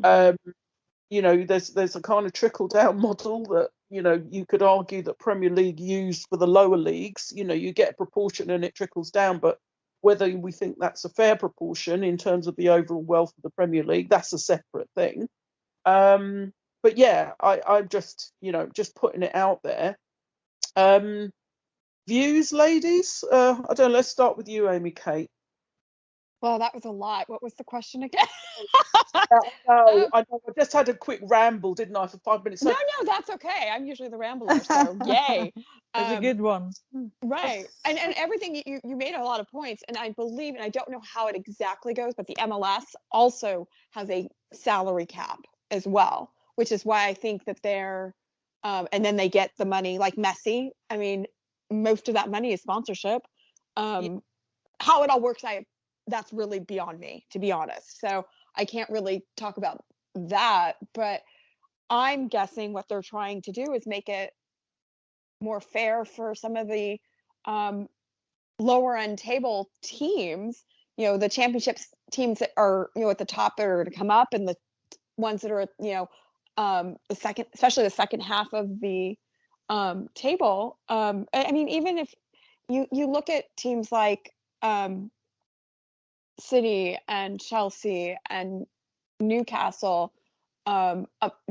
There's a kind of trickle down model that you could argue that Premier League used for the lower leagues. You get a proportion and it trickles down, but whether we think that's a fair proportion in terms of the overall wealth of the Premier League, that's a separate thing. But yeah, I'm just putting it out there. Views, ladies? I don't know, let's start with you, Amy Kate. Well, that was a lot. What was the question again? I just had a quick ramble, didn't I, for 5 minutes? No, that's okay. I'm usually the rambler, so yay. It's a good one. Right. And everything, you made a lot of points, and I believe, and I don't know how it exactly goes, but the MLS also has a salary cap as well, which is why I think that they're, and then they get the money, like Messi. I mean, most of that money is sponsorship. How it all works, that's really beyond me, to be honest. So I can't really talk about that, but I'm guessing what they're trying to do is make it more fair for some of the lower end table teams, the championships teams that are, at the top are to come up, and the ones that are, the second, especially the second half of the table. I mean, even if you look at teams like City and Chelsea and Newcastle,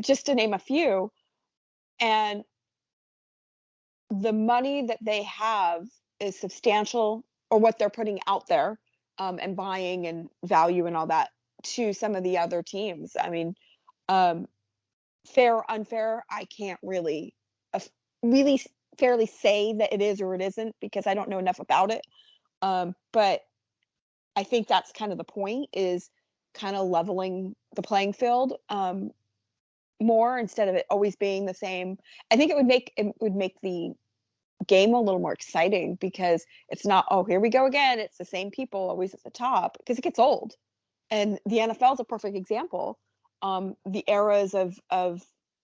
just to name a few, and the money that they have is substantial, or what they're putting out there, and buying and value and all that to some of the other teams. I mean, fair or unfair, I can't really really fairly say that it is or it isn't, because I don't know enough about it. But I think that's kind of the point, is kind of leveling the playing field more, instead of it always being the same. I think it would make the game a little more exciting, because it's not, oh, here we go again, it's the same people always at the top, because it gets old. And the NFL is a perfect example. The eras of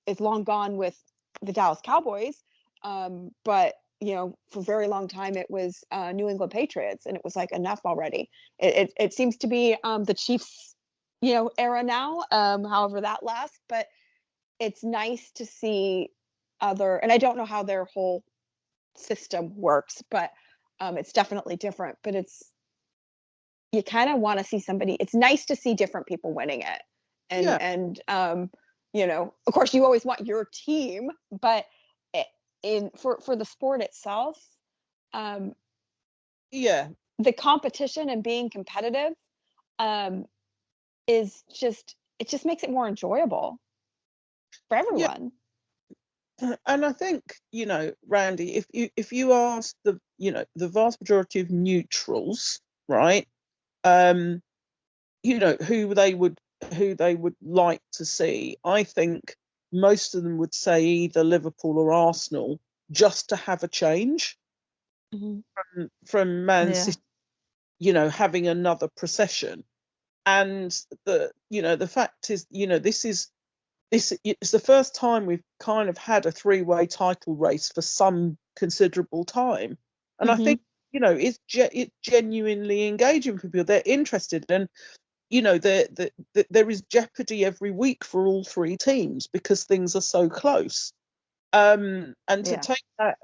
is long gone with the Dallas Cowboys, but for a very long time it was New England Patriots, and it was like, enough already. It seems to be the Chiefs era now, however that lasts. But it's nice to see other, and I don't know how their whole system works, but it's definitely different. But you kind of want to see somebody. It's nice to see different people winning it, and of course you always want your team, but for the sport itself, the competition and being competitive is just, it just makes it more enjoyable for everyone. And I think, Randy, if you ask the vast majority of neutrals, right, who they would like to see, I think most of them would say either Liverpool or Arsenal, just to have a change from Man City, having another procession. And the fact is, it's the first time we've kind of had a three-way title race for some considerable time. And I think, it's genuinely engaging for people. They're interested, and there is jeopardy every week for all three teams, because things are so close. To take that,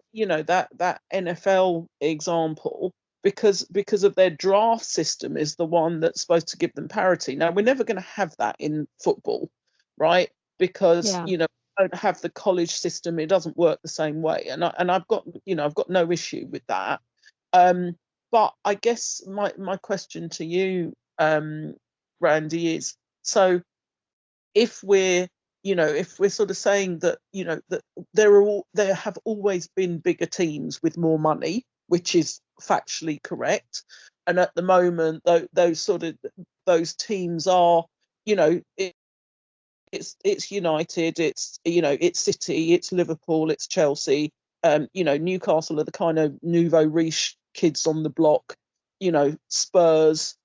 that NFL example, because of their draft system is the one that's supposed to give them parity. Now, we're never going to have that in football, right? Because we don't have the college system; it doesn't work the same way. And I've got no issue with that. But I guess my question to you, Randy, is, so if we're sort of saying that that there have always been bigger teams with more money, which is factually correct, and at the moment those teams are it's United, it's City, it's Liverpool, it's Chelsea, Newcastle are the kind of nouveau riche kids on the block, Spurs.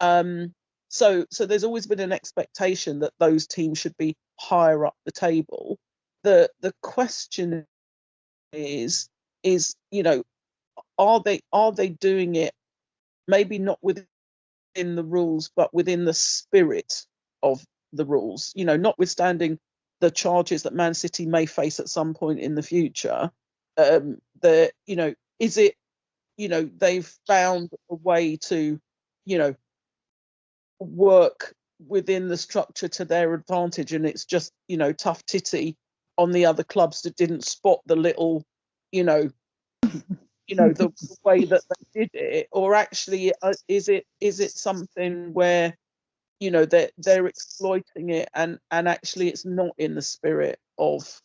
So there's always been an expectation that those teams should be higher up the table. The question is are they doing it, maybe not within the rules, but within the spirit of the rules, notwithstanding the charges that Man City may face at some point in the future. Is it, they've found a way to, work within the structure to their advantage, and it's just, tough titty on the other clubs that didn't spot the little, the way that they did it, or actually is it something where they're exploiting it, and actually it's not in the spirit of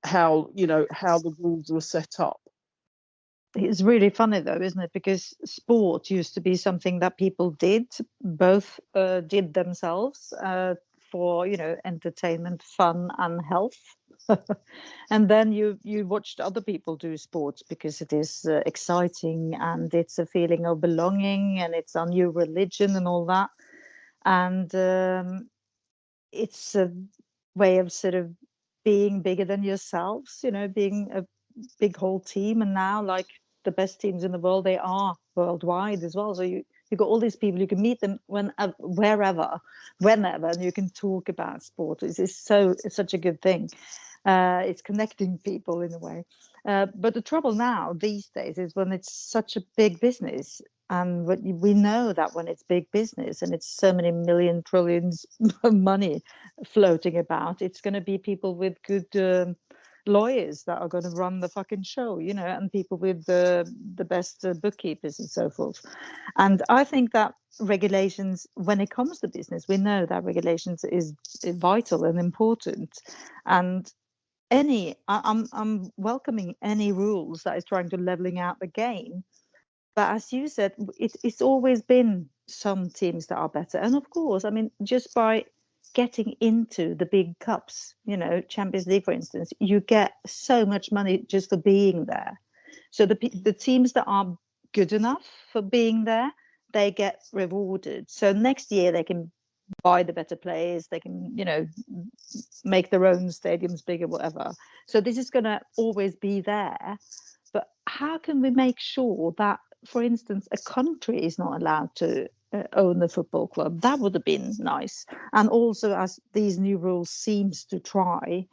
how the rules were set up? It's really funny though, isn't it? Because sport used to be something that people both did themselves for entertainment, fun, and health. And then you watched other people do sports because it is exciting, and it's a feeling of belonging, and it's a new religion and all that. And it's a way of sort of being bigger than yourselves, being a big whole team. And now, like, the best teams in the world, they are worldwide as well. So you got all these people, you can meet them wherever, whenever, and you can talk about sport. It's such a good thing. It's connecting people in a way. But the trouble now these days is when it's such a big business. And we know that when it's big business and it's so many million trillions of money floating about, it's going to be people with good lawyers that are going to run the fucking show, you know, and people with the best bookkeepers and so forth. And I think that regulations, when it comes to business, we know that regulations is vital and important. And I'm welcoming any rules that is trying to leveling out the game. But as you said, it's always been some teams that are better. And of course, I mean, just by getting into the big cups, you know, Champions League, for instance, you get so much money just for being there. So the teams that are good enough for being there, they get rewarded. So next year they can buy the better players, they can, you know, make their own stadiums bigger, whatever. So this is going to always be there. But how can we make sure that, for instance, a country is not allowed to own the football club? That would have been nice. And also, as these new rules seems to try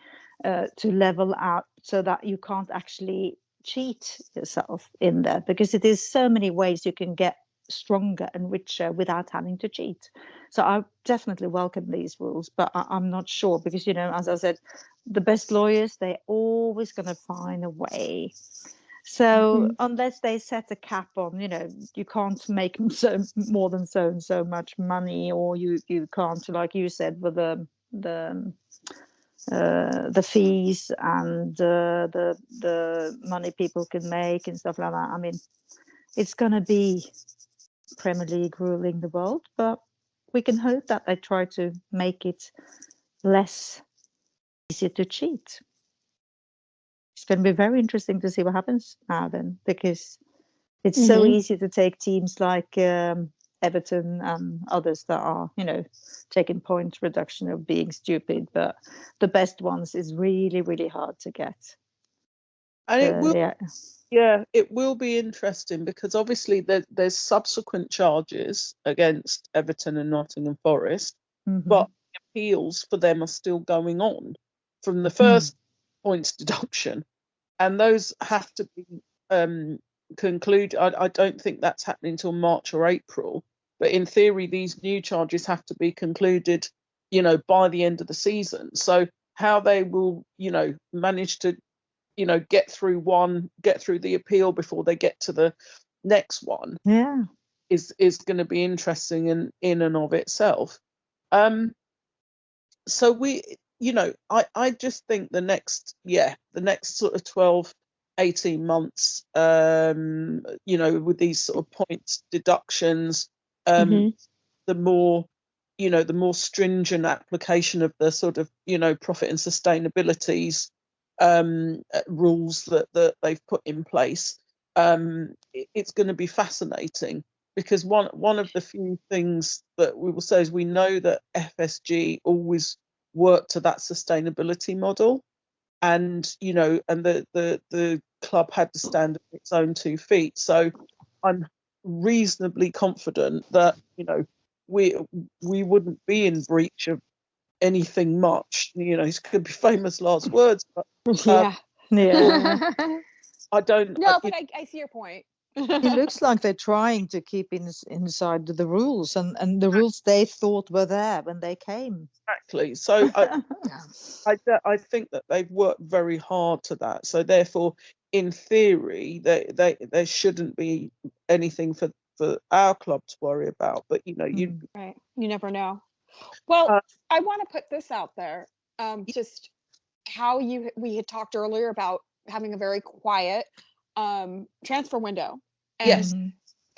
to level out so that you can't actually cheat yourself in there, because it is so many ways you can get stronger and richer without having to cheat. So I definitely welcome these rules, but I'm not sure, because, you know, as I said, the best lawyers, they're always going to find a way. So unless they set a cap on, you know, you can't make more than so and so much money, or you can't, like you said, with the fees and the money people can make and stuff like that. I mean, it's going to be Premier League ruling the world, but we can hope that they try to make it less easy to cheat. It's going to be very interesting to see what happens now then, because it's so easy to take teams like Everton and others that are, you know, taking point reduction of being stupid, but the best ones is really, really hard to get. And it will, it will be interesting, because obviously there's subsequent charges against Everton and Nottingham Forest, but appeals for them are still going on from the first points deduction, and those have to be concluded. I don't think that's happening until March or April, but in theory these new charges have to be concluded, you know, by the end of the season. So how they will, you know, manage to, you know, get through the appeal before they get to the next one, is going to be interesting in and of itself. So we, you know, I just think the next sort of 12-18 months, you know, with these sort of points deductions, the more stringent application of the sort of, you know, profit and sustainabilities rules that they've put in place, it's going to be fascinating, because one of the few things that we will say is we know that FSG always worked to that sustainability model, and, you know, and the club had to stand on its own 2 feet. So I'm reasonably confident that, you know, we wouldn't be in breach of anything much. You know, it could be famous last words, but I don't. No, but I see your point. It looks like they're trying to keep inside the rules and the rules they thought were there when they came. Exactly. So I think that they've worked very hard to that. So therefore, in theory, there shouldn't be anything for our club to worry about. But, you know, you never know. Well, I want to put this out there. Just how we had talked earlier about having a very quiet transfer window. And yes.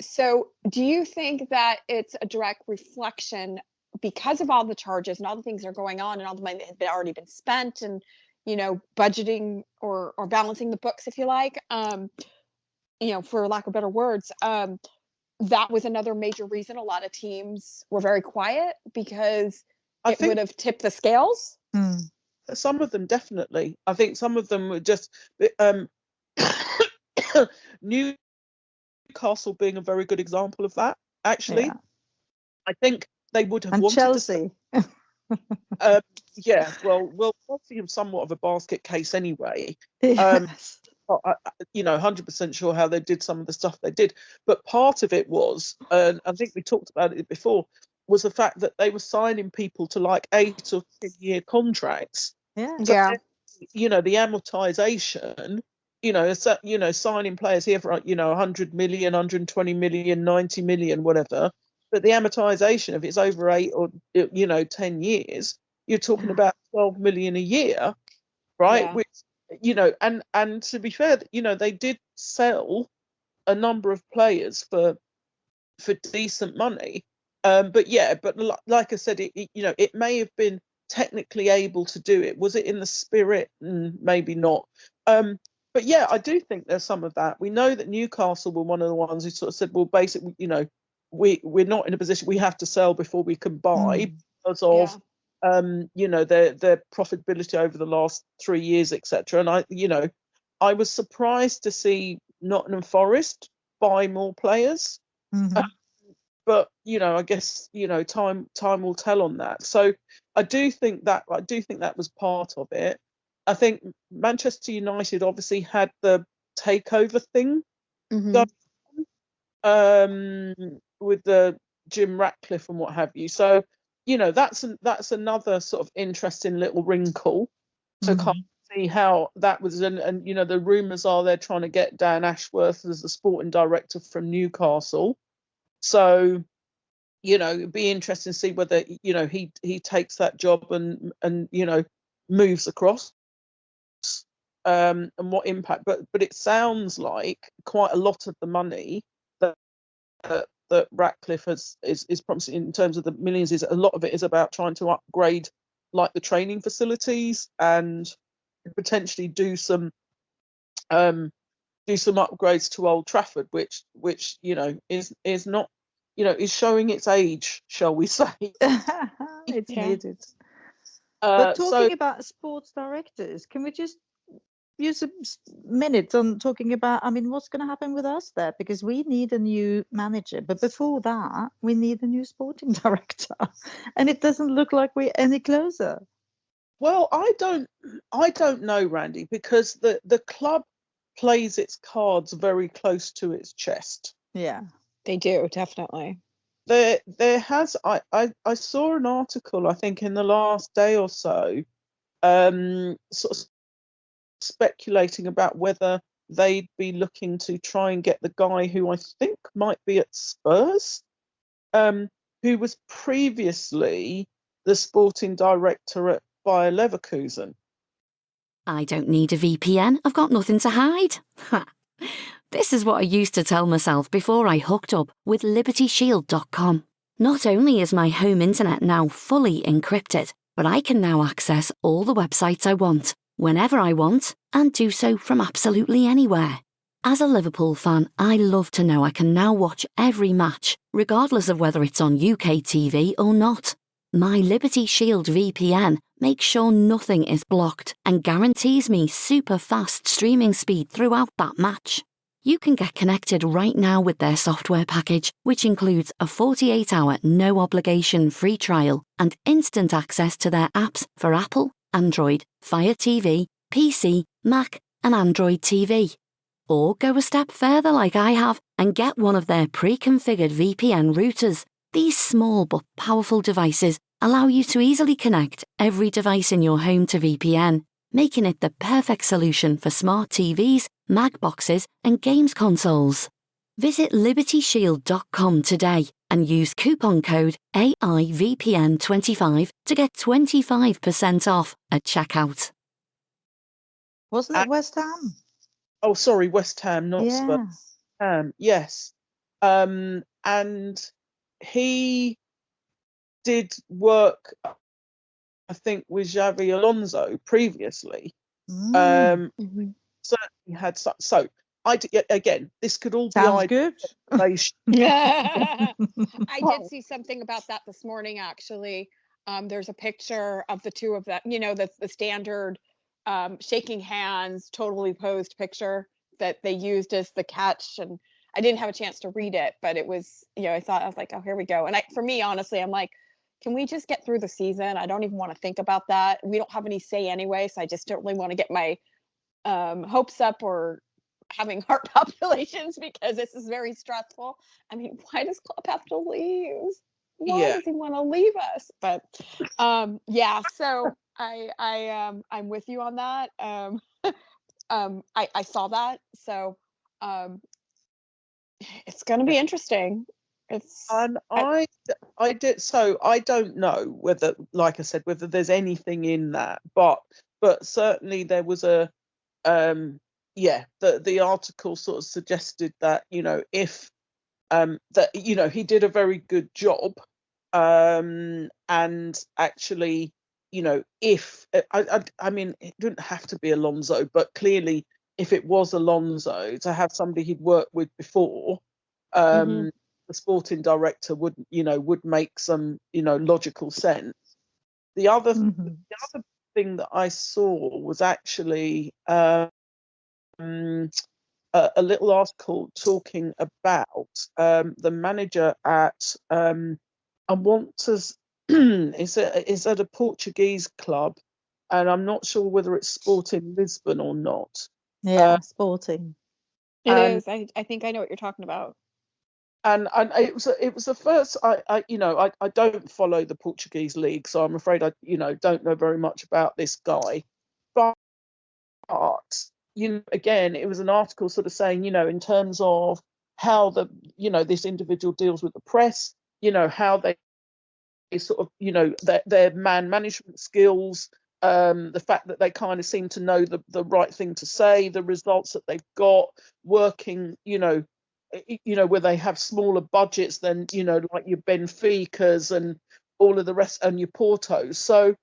So do you think that it's a direct reflection, because of all the charges and all the things that are going on and all the money that had already been spent, and, you know, budgeting or balancing the books, if you like, you know, for lack of better words, that was another major reason a lot of teams were very quiet, because it would have tipped the scales? Some of them definitely. I think some of them were just Newcastle being a very good example of that, actually. Yeah. I think they would have wanted Chelsea. Well, Chelsea have somewhat of a basket case anyway. Yes. You know, 100% sure how they did some of the stuff they did, but part of it was, and I think we talked about it before, was the fact that they were signing people to like 8 or 10 year contracts. Yeah. So you know, the amortization, you know, so, you know, signing players here for, you know, 100 million, 120 million, 90 million, whatever. But the amortization, if it's over 8 or, you know, 10 years, you're talking about 12 million a year, right? Yeah. Which, you know, and to be fair, you know, they did sell a number of players for decent money. But yeah, but like I said, you know, it may have been technically able to do it. Was it in the spirit? Maybe not. But yeah, I do think there's some of that. We know that Newcastle were one of the ones who sort of said, well, basically, you know, we're not in a position, we have to sell before we can buy because of you know, their profitability over the last 3 years, etc. And I was surprised to see Nottingham Forest buy more players. But you know, I guess, you know, time will tell on that. So I do think that was part of it. I think Manchester United obviously had the takeover thing going, with the Jim Ratcliffe and what have you. So, you know, that's another sort of interesting little wrinkle to kind of see how that was. And you know, the rumours are they're trying to get Dan Ashworth as the sporting director from Newcastle. So, you know, it'd be interesting to see whether, you know, he takes that job and you know, moves across, and what impact. But it sounds like quite a lot of the money that Ratcliffe is promising in terms of the millions, is a lot of it is about trying to upgrade like the training facilities and potentially do some upgrades to Old Trafford, which you know is not, you know, is showing its age, shall we say. It's needed. But talking about sports directors, can we just use a minute on talking about, I mean, what's going to happen with us there? Because we need a new manager, but before that, we need a new sporting director, and it doesn't look like we're any closer. Well, I don't know, Randy, because the club plays its cards very close to its chest. Yeah, they do, definitely. There has, I saw an article, I think in the last day or so, sort of speculating about whether they'd be looking to try and get the guy who I think might be at Spurs, who was previously the sporting director at Bayer Leverkusen. I don't need a VPN. I've got nothing to hide. This is what I used to tell myself before I hooked up with LibertyShield.com. Not only is my home internet now fully encrypted, but I can now access all the websites I want, whenever I want, and do so from absolutely anywhere. As a Liverpool fan, I love to know I can now watch every match, regardless of whether it's on UK TV or not. My Liberty Shield VPN makes sure nothing is blocked and guarantees me super fast streaming speed throughout that match. You can get connected right now with their software package, which includes a 48-hour no-obligation free trial and instant access to their apps for Apple, Android, Fire TV, PC, Mac, and Android TV. Or go a step further like I have and get one of their pre-configured VPN routers. These small but powerful devices allow you to easily connect every device in your home to VPN, making it the perfect solution for smart TVs, Mac boxes, and games consoles. Visit LibertyShield.com today and use coupon code AIVPN25 to get 25% off at checkout. Wasn't it West Ham? Oh, sorry, West Ham, not Spurs. Yes. And he did work, I think, with Xavi Alonso previously. Certainly had so. Again, this could all Sounds be good. I did see something about that this morning, actually. There's a picture of the two of them, you know, the standard shaking hands, totally posed picture that they used as the catch. And I didn't have a chance to read it, but it was, you know, I was like, oh, here we go. And for me, honestly, I'm like, can we just get through the season? I don't even want to think about that. We don't have any say anyway, so I just don't really want to get my hopes up or having heart palpitations because this is very stressful. I mean, why does Klopp have to leave? Why does he want to leave us? But so I'm with you on that. I saw that, so it's going to be interesting. And I did, so I don't know whether, like I said, whether there's anything in that, but certainly there was a the article sort of suggested that, if that, he did a very good job, and actually, if I mean, it didn't have to be Alonso, but clearly if it was Alonso, to have somebody he'd worked with before, Mhm. the sporting director would make some, logical sense. The other thing that I saw was actually a little article talking about the manager at I want to is at a Portuguese club, and I'm not sure whether it's Sporting Lisbon or not. Yeah, Sporting. It and is. I think I know what you're talking about. and it was the first. I don't follow the Portuguese league, so I'm afraid I don't know very much about this guy, but again, it was an article sort of saying, in terms of how this individual deals with the press, how they sort of, their man management skills, the fact that they kind of seem to know the right thing to say, the results that they've got working, where they have smaller budgets than, like your Benficas and all of the rest, and your Portos. So,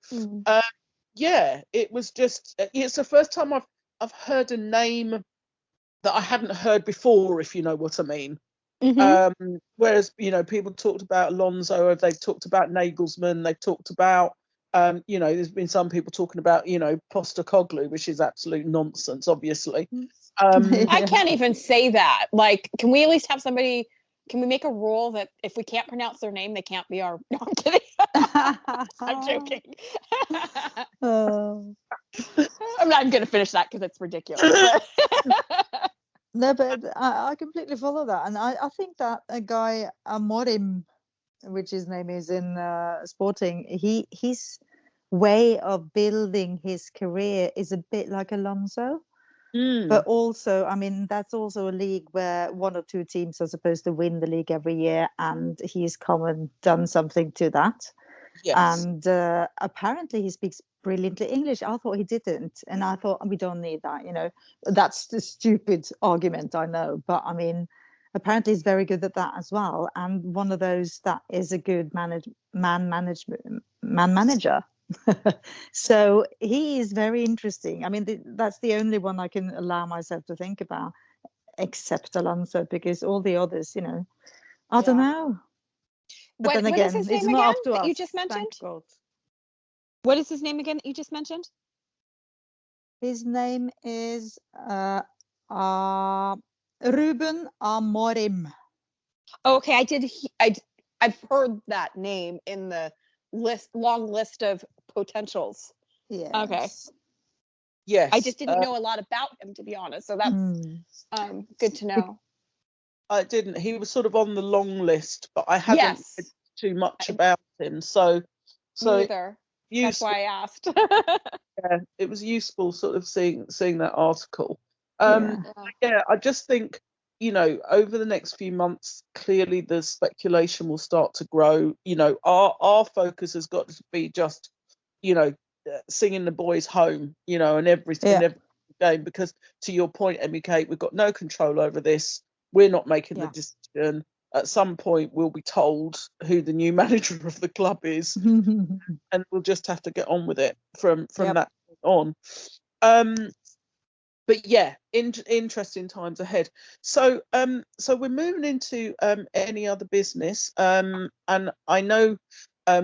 yeah, it was just, it's the first time I've heard a name that I hadn't heard before, if you know what I mean. Whereas, people talked about Alonso, or they've talked about Nagelsmann, they've talked about, there's been some people talking about, Postecoglou, which is absolute nonsense, obviously. I can't even say that. Like, can we at least have somebody? Can we make a rule that if we can't pronounce their name, they can't be our? No, I'm kidding. I'm joking. I'm not going to finish that because it's ridiculous. No, but I completely follow that, and I think that a guy Amorim, which his name is in Sporting, his way of building his career is a bit like Alonso. But also, I mean, that's also a league where one or two teams are supposed to win the league every year, and he's come and done something to that. Yes. And apparently he speaks brilliantly English. I thought he didn't, and I thought we don't need that. That's the stupid argument, I know, but I mean, apparently he's very good at that as well, and one of those that is a good man manager. So he is very interesting. I mean, that's the only one I can allow myself to think about, except Alonso, because all the others, I don't know. But then what again, is his it's name not again up to that us. you just mentioned? Thank God. What is his name again that you just mentioned? His name is Ruben Amorim. Okay, I've heard that name in the long list of potentials. Yes. Okay. Yes. I just didn't know a lot about him, to be honest. So that's good to know. I didn't. He was sort of on the long list, but I hadn't read too much about him. So neither. That's why I asked. Yeah, it was useful sort of seeing that article. Yeah, I just think, over the next few months, clearly the speculation will start to grow. Our focus has got to be just, singing the boys home, and every game, because to your point, Emmy Kate, we've got no control over this. We're not making the decision. At some point, we'll be told who the new manager of the club is, and we'll just have to get on with it from that point on. But yeah, interesting times ahead. So we're moving into any other business, and I know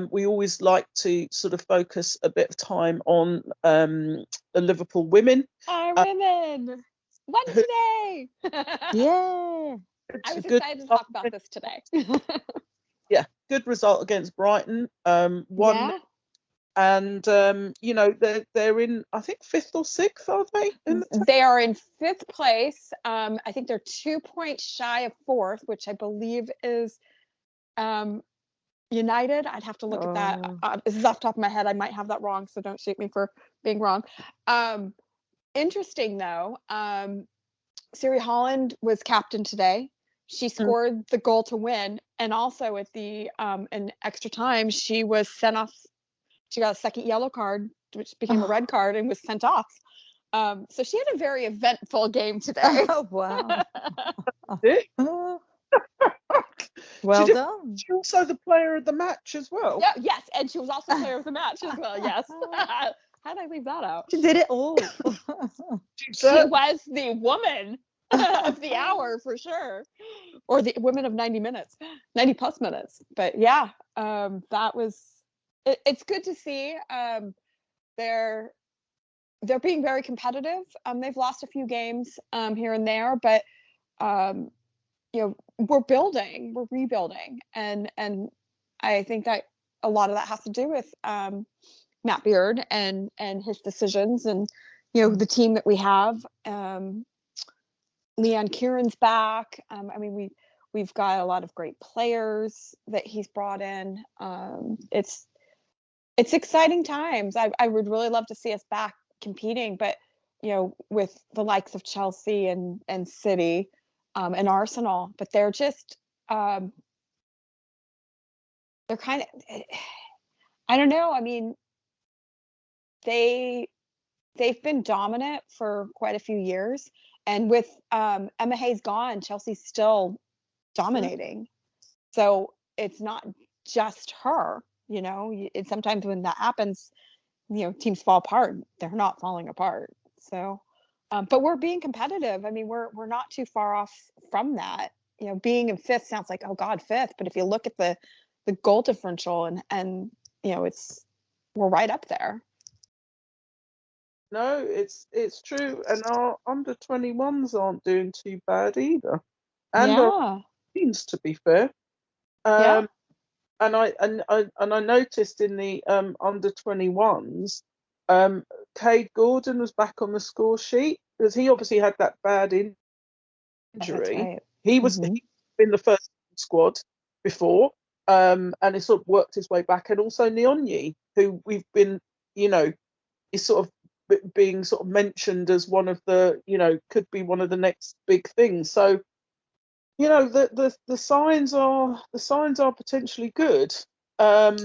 we always like to sort of focus a bit of time on the Liverpool women. Our women won today. Yeah. I was excited to talk about this today. Yeah, good result against Brighton. One, and they're in, I think, 5th or 6th, are they? They are in 5th place. I think they're 2 points shy of 4th, which I believe is United. I'd have to look at that. This is off the top of my head. I might have that wrong, so don't shoot me for being wrong. Interesting though. Siri Holland was captain today. She scored the goal to win, and also at the in extra time, she was sent off. She got a second yellow card, which became a red card, and was sent off. So she had a very eventful game today. Oh, wow. Well done. She also the player of the match as well. Yeah, yes, and she was also player of the match as well. Yes. How did I leave that out? She did it all. She was the woman of the hour for sure, or the women of 90 plus minutes. But yeah, that was. It's good to see. They're being very competitive. They've lost a few games here and there, but we're rebuilding, and I think that a lot of that has to do with Matt Beard and his decisions, and the team that we have. Leon Kieran's back. I mean, we've got a lot of great players that he's brought in. It's exciting times. I would really love to see us back competing, but with the likes of Chelsea and City and Arsenal, but they're just they're kind of, I don't know. I mean, they've been dominant for quite a few years, and with Emma Hayes gone, Chelsea's still dominating. So it's not just her. Sometimes when that happens, teams fall apart. They're not falling apart. So, but we're being competitive. I mean, we're not too far off from that. Being in fifth sounds like, oh God, fifth. But if you look at the goal differential and we're right up there. No, it's true, and our under 21s aren't doing too bad either, and our teams, to be fair. And I noticed in the under 21s, Cade Gordon was back on the score sheet because he obviously had that bad injury. Right. He was in the first squad before, and he sort of worked his way back, and also Nyonyi, who we've been, is sort of being sort of mentioned as one of the, could be one of the next big things. So, the signs are potentially good. Glad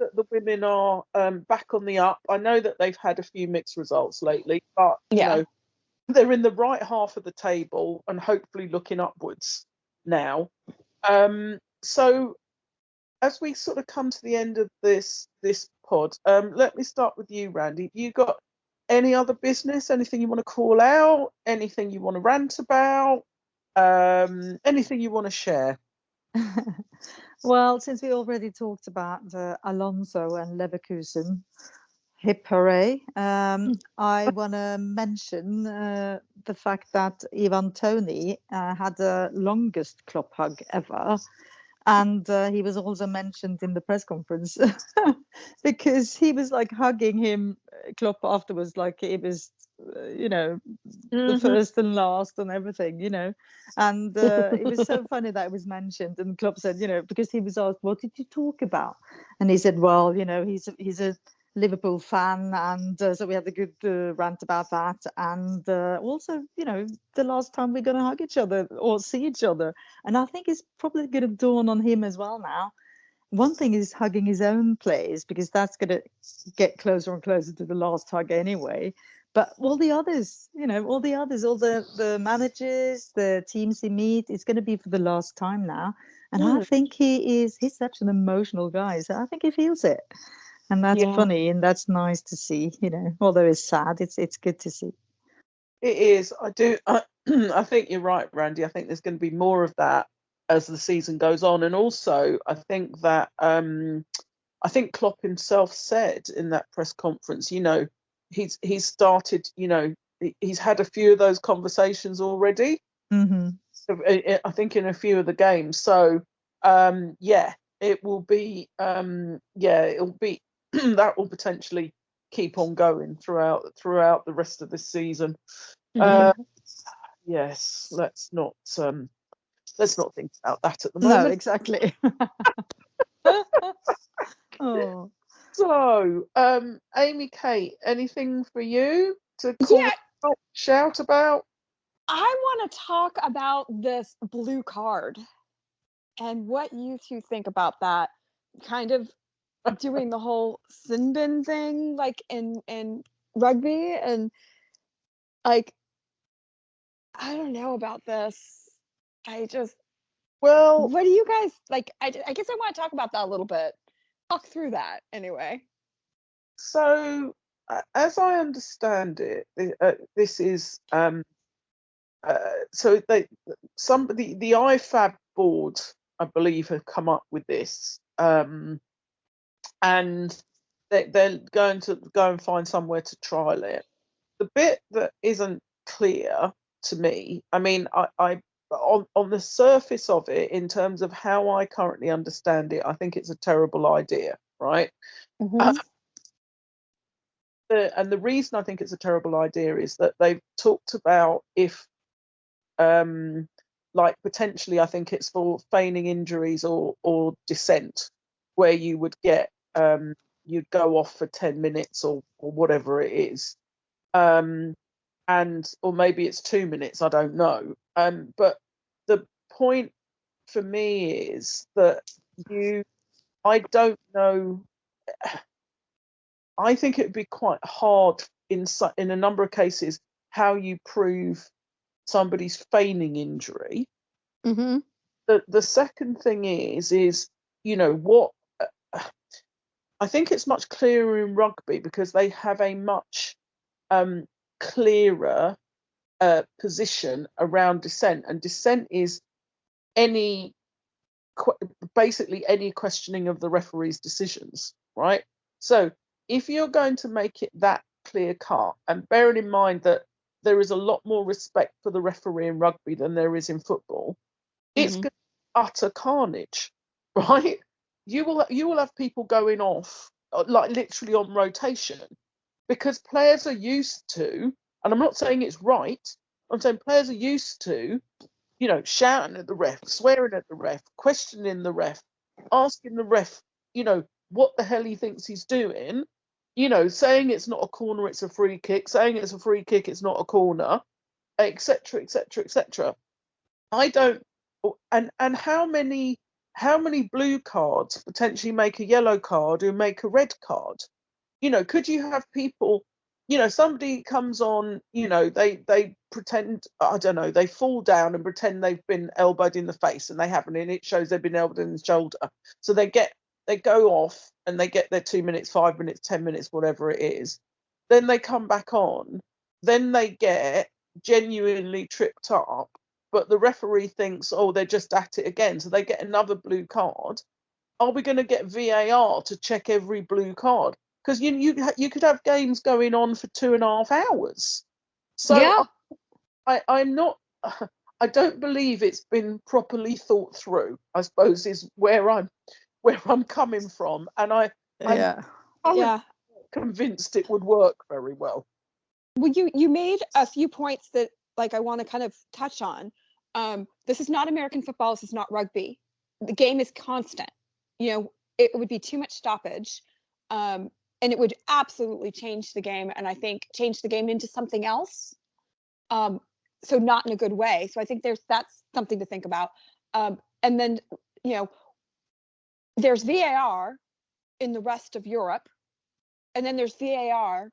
that the women are back on the up. I know that they've had a few mixed results lately, but they're in the right half of the table and hopefully looking upwards now. So as we sort of come to the end of this pod, let me start with you, Randy. You got any other business? Anything you want to call out? Anything you want to rant about? Anything you want to share? Well, since we already talked about Alonso and Leverkusen, hip hooray! I want to mention the fact that Ivan Toney had the longest Klopp hug ever. And he was also mentioned in the press conference because he was like hugging him, Klopp, afterwards, like it was, the first and last and everything, And it was so funny that it was mentioned. And Klopp said, because he was asked, what did you talk about? And he said, well, he's a Liverpool fan, and so we had a good rant about that, and also the last time we're going to hug each other or see each other, and I think it's probably going to dawn on him as well now. One thing is hugging his own players, because that's going to get closer and closer to the last hug anyway, but all the others, all the managers, the teams he meets, it's going to be for the last time now. And I think he's such an emotional guy, so I think he feels it. And that's funny, and that's nice to see, although it's sad, it's good to see. It is. I do. I think you're right, Randy. I think there's going to be more of that as the season goes on. And also, I think that, I think Klopp himself said in that press conference, he's started, he's had a few of those conversations already. Mm-hmm. I think in a few of the games. So, it will be, it'll be, that will potentially keep on going throughout the rest of this season. yes, let's not think about that at the No, moment. exactly. Oh. So, Amy Kate, anything for you to Yeah, shout about? I want to talk about this blue card and what you two think about that. Kind of doing the whole sin bin thing, like in rugby, and like I don't know about this. Well, What do you guys like? I guess I want to talk about that a little bit. Talk through that anyway. so as I understand it, this is so the IFAB board, I believe, have come up with this, and they're going to go and find somewhere to trial it. The bit that isn't clear to me, I mean, I on the surface of it, in terms of how I currently understand it, I think it's a terrible idea, right? Mm-hmm. And the reason I think it's a terrible idea is that they've talked about if, like potentially, I think it's for feigning injuries or dissent, where you would get you'd go off for 10 minutes or whatever it is, and or maybe it's 2 minutes, I don't know. But the point for me is that I don't know. I think it would be quite hard in a number of cases how you prove somebody's feigning injury. Mm-hmm. The second thing is what I think it's much clearer in rugby because they have a much clearer position around dissent, and dissent is basically any questioning of the referee's decisions, right? So if you're going to make it that clear cut, and bearing in mind that there is a lot more respect for the referee in rugby than there is in football, it's going to be utter carnage, right? You will have people going off like literally on rotation because players are used to, and I'm not saying it's right, I'm saying players are used to, shouting at the ref, swearing at the ref, questioning the ref, asking the ref, what the hell he thinks he's doing, saying it's not a corner, it's a free kick, saying it's a free kick, it's not a corner, etc., etc., etc. I don't, and how many blue cards potentially make a yellow card who make a red card? Could you have people, somebody comes on, they pretend, I don't know, they fall down and pretend they've been elbowed in the face and they haven't, and it shows they've been elbowed in the shoulder. So they go off and they get their 2 minutes, 5 minutes, 10 minutes, whatever it is. Then they come back on. Then they get genuinely tripped up, but the referee thinks, oh, they're just at it again. So they get another blue card. Are we going to get VAR to check every blue card? Because you could have games going on for 2.5 hours. So Yeah. I'm not. I don't believe it's been properly thought through, I suppose, is where I'm coming from, and I'm convinced it would work very well. Well, you made a few points that like I want to kind of touch on. This is not American football. This is not rugby. The game is constant. It would be too much stoppage, and it would absolutely change the game, and I think change the game into something else. So not in a good way. So I think that's something to think about. And then there's VAR in the rest of Europe, and then there's VAR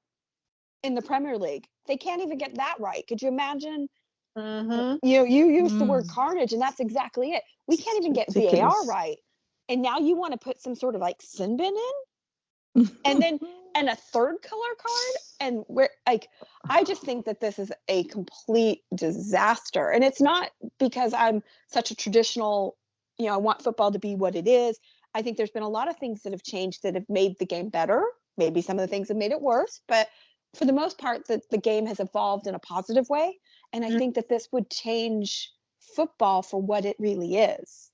in the Premier League. They can't even get that right. Could you imagine? Mm-hmm. You use the word carnage, and that's exactly it. We can't even get VAR right, and now you want to put some sort of like sin bin in, and a third color card, and I just think that this is a complete disaster. And it's not because I'm such a traditional, I want football to be what it is. I think there's been a lot of things that have changed that have made the game better. Maybe some of the things have made it worse, but for the most part, the game has evolved in a positive way. And I think that this would change football for what it really is.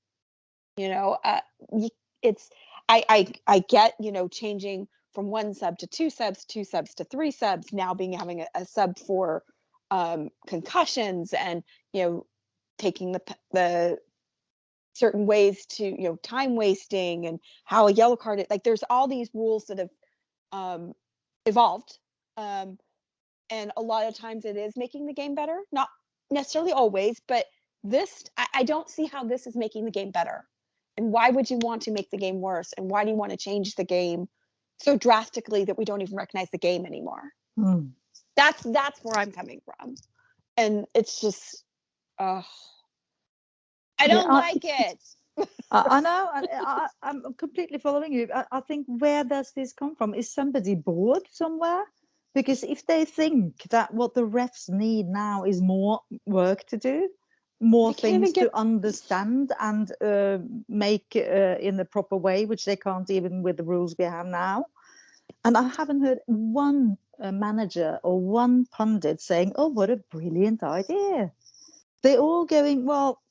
It's I get changing from one sub to two subs to three subs, now having a sub for concussions and, taking the certain ways to, time wasting and how a yellow card, like there's all these rules that have evolved. And a lot of times it is making the game better, not necessarily always, but I don't see how this is making the game better. And why would you want to make the game worse? And why do you want to change the game so drastically that we don't even recognize the game anymore? That's where I'm coming from. And it's just, I don't like it. I know. I'm completely following you. I think, where does this come from? Is somebody bored somewhere? Because if they think that what the refs need now is more work to do, more things to understand and make in the proper way, which they can't even with the rules we have now. And I haven't heard one manager or one pundit saying, "Oh, what a brilliant idea." They're all going, "Well,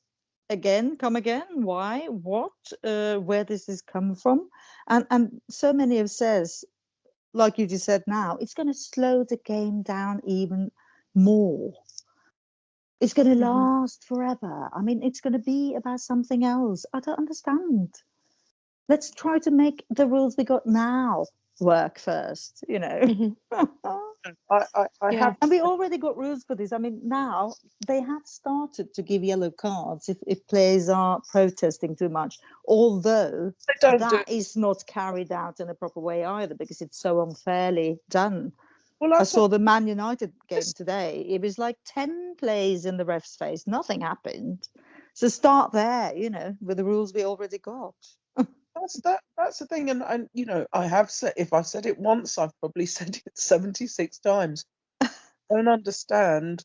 come again, why, what, where does this come from?" And so many have says, like you just said now, it's going to slow the game down even more. It's going to last forever. I mean, it's going to be about something else. I don't understand. Let's try to make the rules we got now work first, I have, and we already got rules for this. I mean, now they have started to give yellow cards if players are protesting too much, although that is not carried out in a proper way either, because it's so unfairly done. Well, I saw the Man United game today. It was like 10 plays in the ref's face. Nothing happened. So start there, with the rules we already got. That's the thing, and I have said, if I said it once, I've probably said it 76 times. I don't understand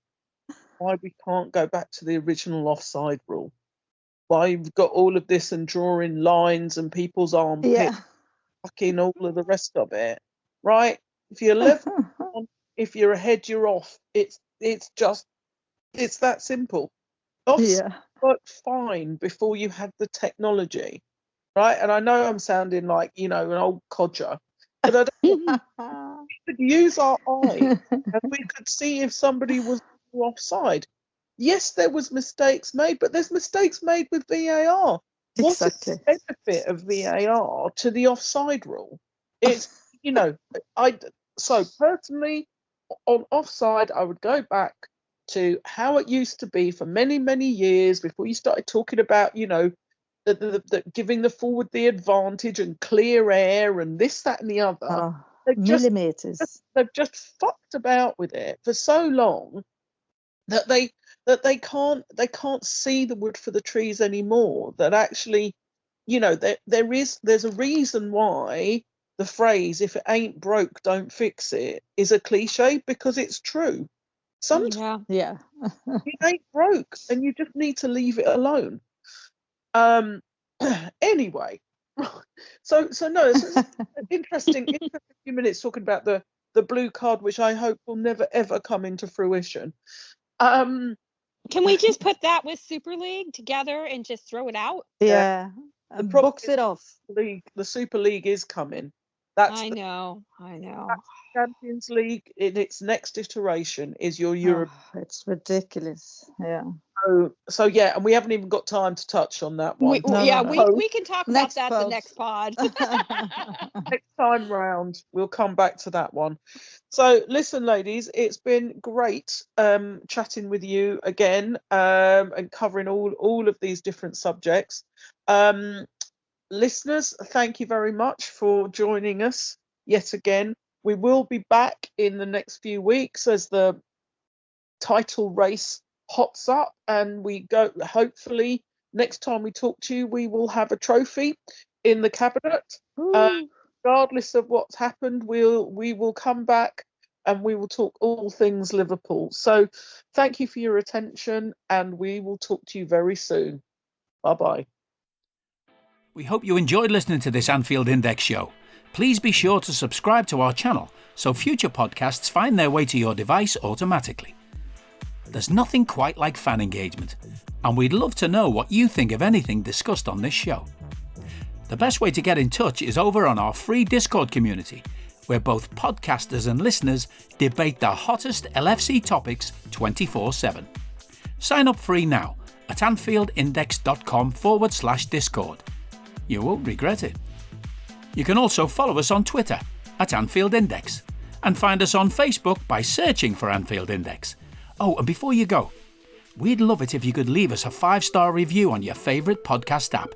why we can't go back to the original offside rule. Why we've got all of this and drawing lines and people's armpits, fucking all of the rest of it, right? If you're level on, if you're ahead, you're off. It's that simple. Offside worked fine before you had the technology. Right, and I know I'm sounding like, an old codger, but I don't we could use our eye and we could see if somebody was offside. Yes, there was mistakes made, but there's mistakes made with VAR. Exactly. What's the benefit of VAR to the offside rule? It's, so personally, on offside, I would go back to how it used to be for many, many years before you started talking about, the giving the forward the advantage and clear air and this, that, and the other. Millimeters. They've just fucked about with it for so long that they can't see the wood for the trees anymore. That actually, there's a reason why the phrase "if it ain't broke, don't fix it" is a cliche, because it's true. Sometimes it ain't broke, and you just need to leave it alone. Anyway, so no, it's an interesting few minutes talking about the blue card, which I hope will never ever come into fruition. Can we just put that with Super League together and just throw it out? Yeah, and box it off. The Super League is coming. I know. Champions League in its next iteration is your Europe. It's ridiculous. Yeah. So yeah, and we haven't even got time to touch on that one. We can talk about that the next pod. Next time round, we'll come back to that one. So listen, ladies, it's been great chatting with you again and covering all of these different subjects. Listeners, thank you very much for joining us yet again. We will be back in the next few weeks as the title race hots up, and we go. Hopefully, next time we talk to you, we will have a trophy in the cabinet. Regardless of what's happened, we will come back and we will talk all things Liverpool. So, thank you for your attention, and we will talk to you very soon. Bye bye. We hope you enjoyed listening to this Anfield Index show. Please be sure to subscribe to our channel so future podcasts find their way to your device automatically. There's nothing quite like fan engagement, and we'd love to know what you think of anything discussed on this show. The best way to get in touch is over on our free Discord community, where both podcasters and listeners debate the hottest LFC topics 24/7. Sign up free now at AnfieldIndex.com/Discord. You won't regret it. You can also follow us on Twitter at Anfield Index and find us on Facebook by searching for Anfield Index. Oh, and before you go, we'd love it if you could leave us a 5-star review on your favourite podcast app.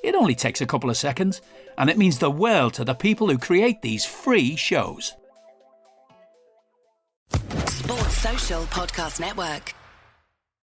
It only takes a couple of seconds, and it means the world to the people who create these free shows. Sports Social Podcast Network.